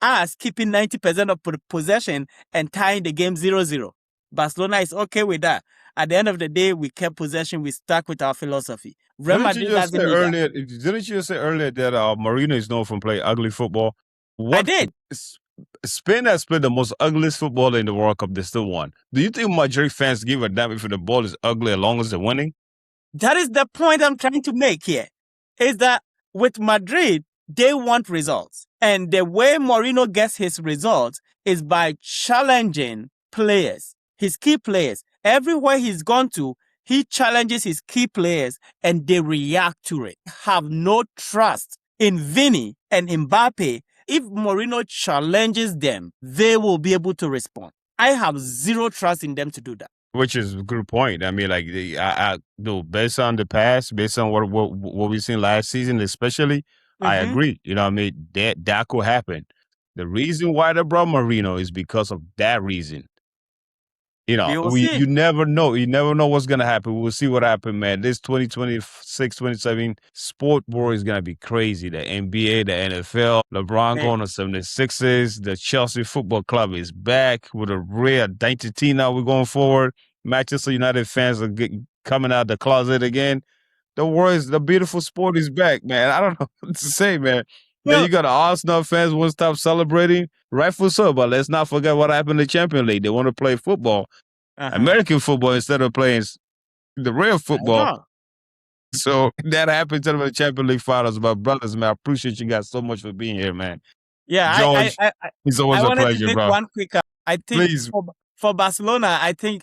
C: us keeping 90% of possession and tying the game 0-0. Barcelona is okay with that. At the end of the day, we kept possession. We stuck with our philosophy.
A: Didn't you just say earlier that Marino is known for playing ugly football?
C: I did.
A: Spain has played the most ugliest football in the World Cup. They still won. Do you think Madrid fans give a damn if the ball is ugly as long as they're winning?
C: That is the point I'm trying to make here. Is that with Madrid, they want results. And the way Mourinho gets his results is by challenging players, his key players. Everywhere he's gone to, he challenges his key players and they react to it. Have no trust in Vinny and Mbappe. If Mourinho challenges them, they will be able to respond. I have zero trust in them to do that.
A: Which is a good point. I mean, like, based on the past, based on what we've seen last season, especially, I agree. You know what I mean? That could happen. The reason why they brought Marino is because of that reason. You know, you never know. You never know what's going to happen. We'll see what happens, man. This 2026, 2027 sport war is going to be crazy. The NBA, the NFL, LeBron going to 76ers. The Chelsea Football Club is back with a real identity now we're going forward. Manchester United fans are coming out the closet again. The beautiful sport is back, man. I don't know what to say, man. Then
C: No.
A: you got Arsenal fans won't stop celebrating. Rightful so, but let's not forget what happened in the Champions League. They want to play football, American football, instead of playing the real
C: I
A: football.
C: know.
A: So that happened to the Champions League finals. My brothers, man, I appreciate you guys so much for being here, man.
C: Yeah,
A: George, it's
C: I
A: always a
C: wanted to
A: pleasure,
C: make
A: bro.
C: one quick. I think
A: Please.
C: for Barcelona, I think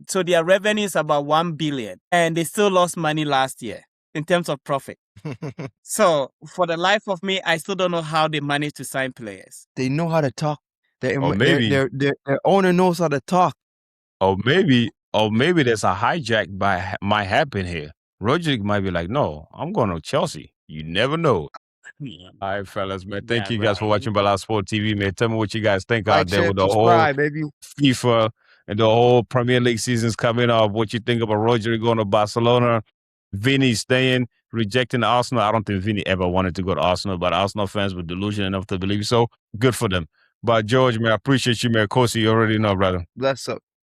C: so. Their revenue is about 1 billion, and they still lost money last year in terms of profit. So for the life of me, I still don't know how they managed to sign players.
B: They know how to talk.
A: Or maybe,
B: Their owner knows how to talk.
A: or maybe there's a hijack might happen here. Rodri might be like, no, I'm going to Chelsea. You never know.
C: Yeah.
A: All right, fellas, man. Thank
C: Yeah,
A: you guys for watching Balance Sport TV, man. Tell me what you guys think out
B: Like,
A: there
B: share,
A: with the whole
B: subscribe, baby.
A: FIFA and the whole Premier League seasons coming up. What you think about Rodri going to Barcelona? Vinny staying, rejecting Arsenal. I don't think Vinny ever wanted to go to Arsenal, but Arsenal fans were delusional enough to believe so. Good for them. But George, man, I appreciate you, man. Kosi, you already know, brother.
B: Bless up.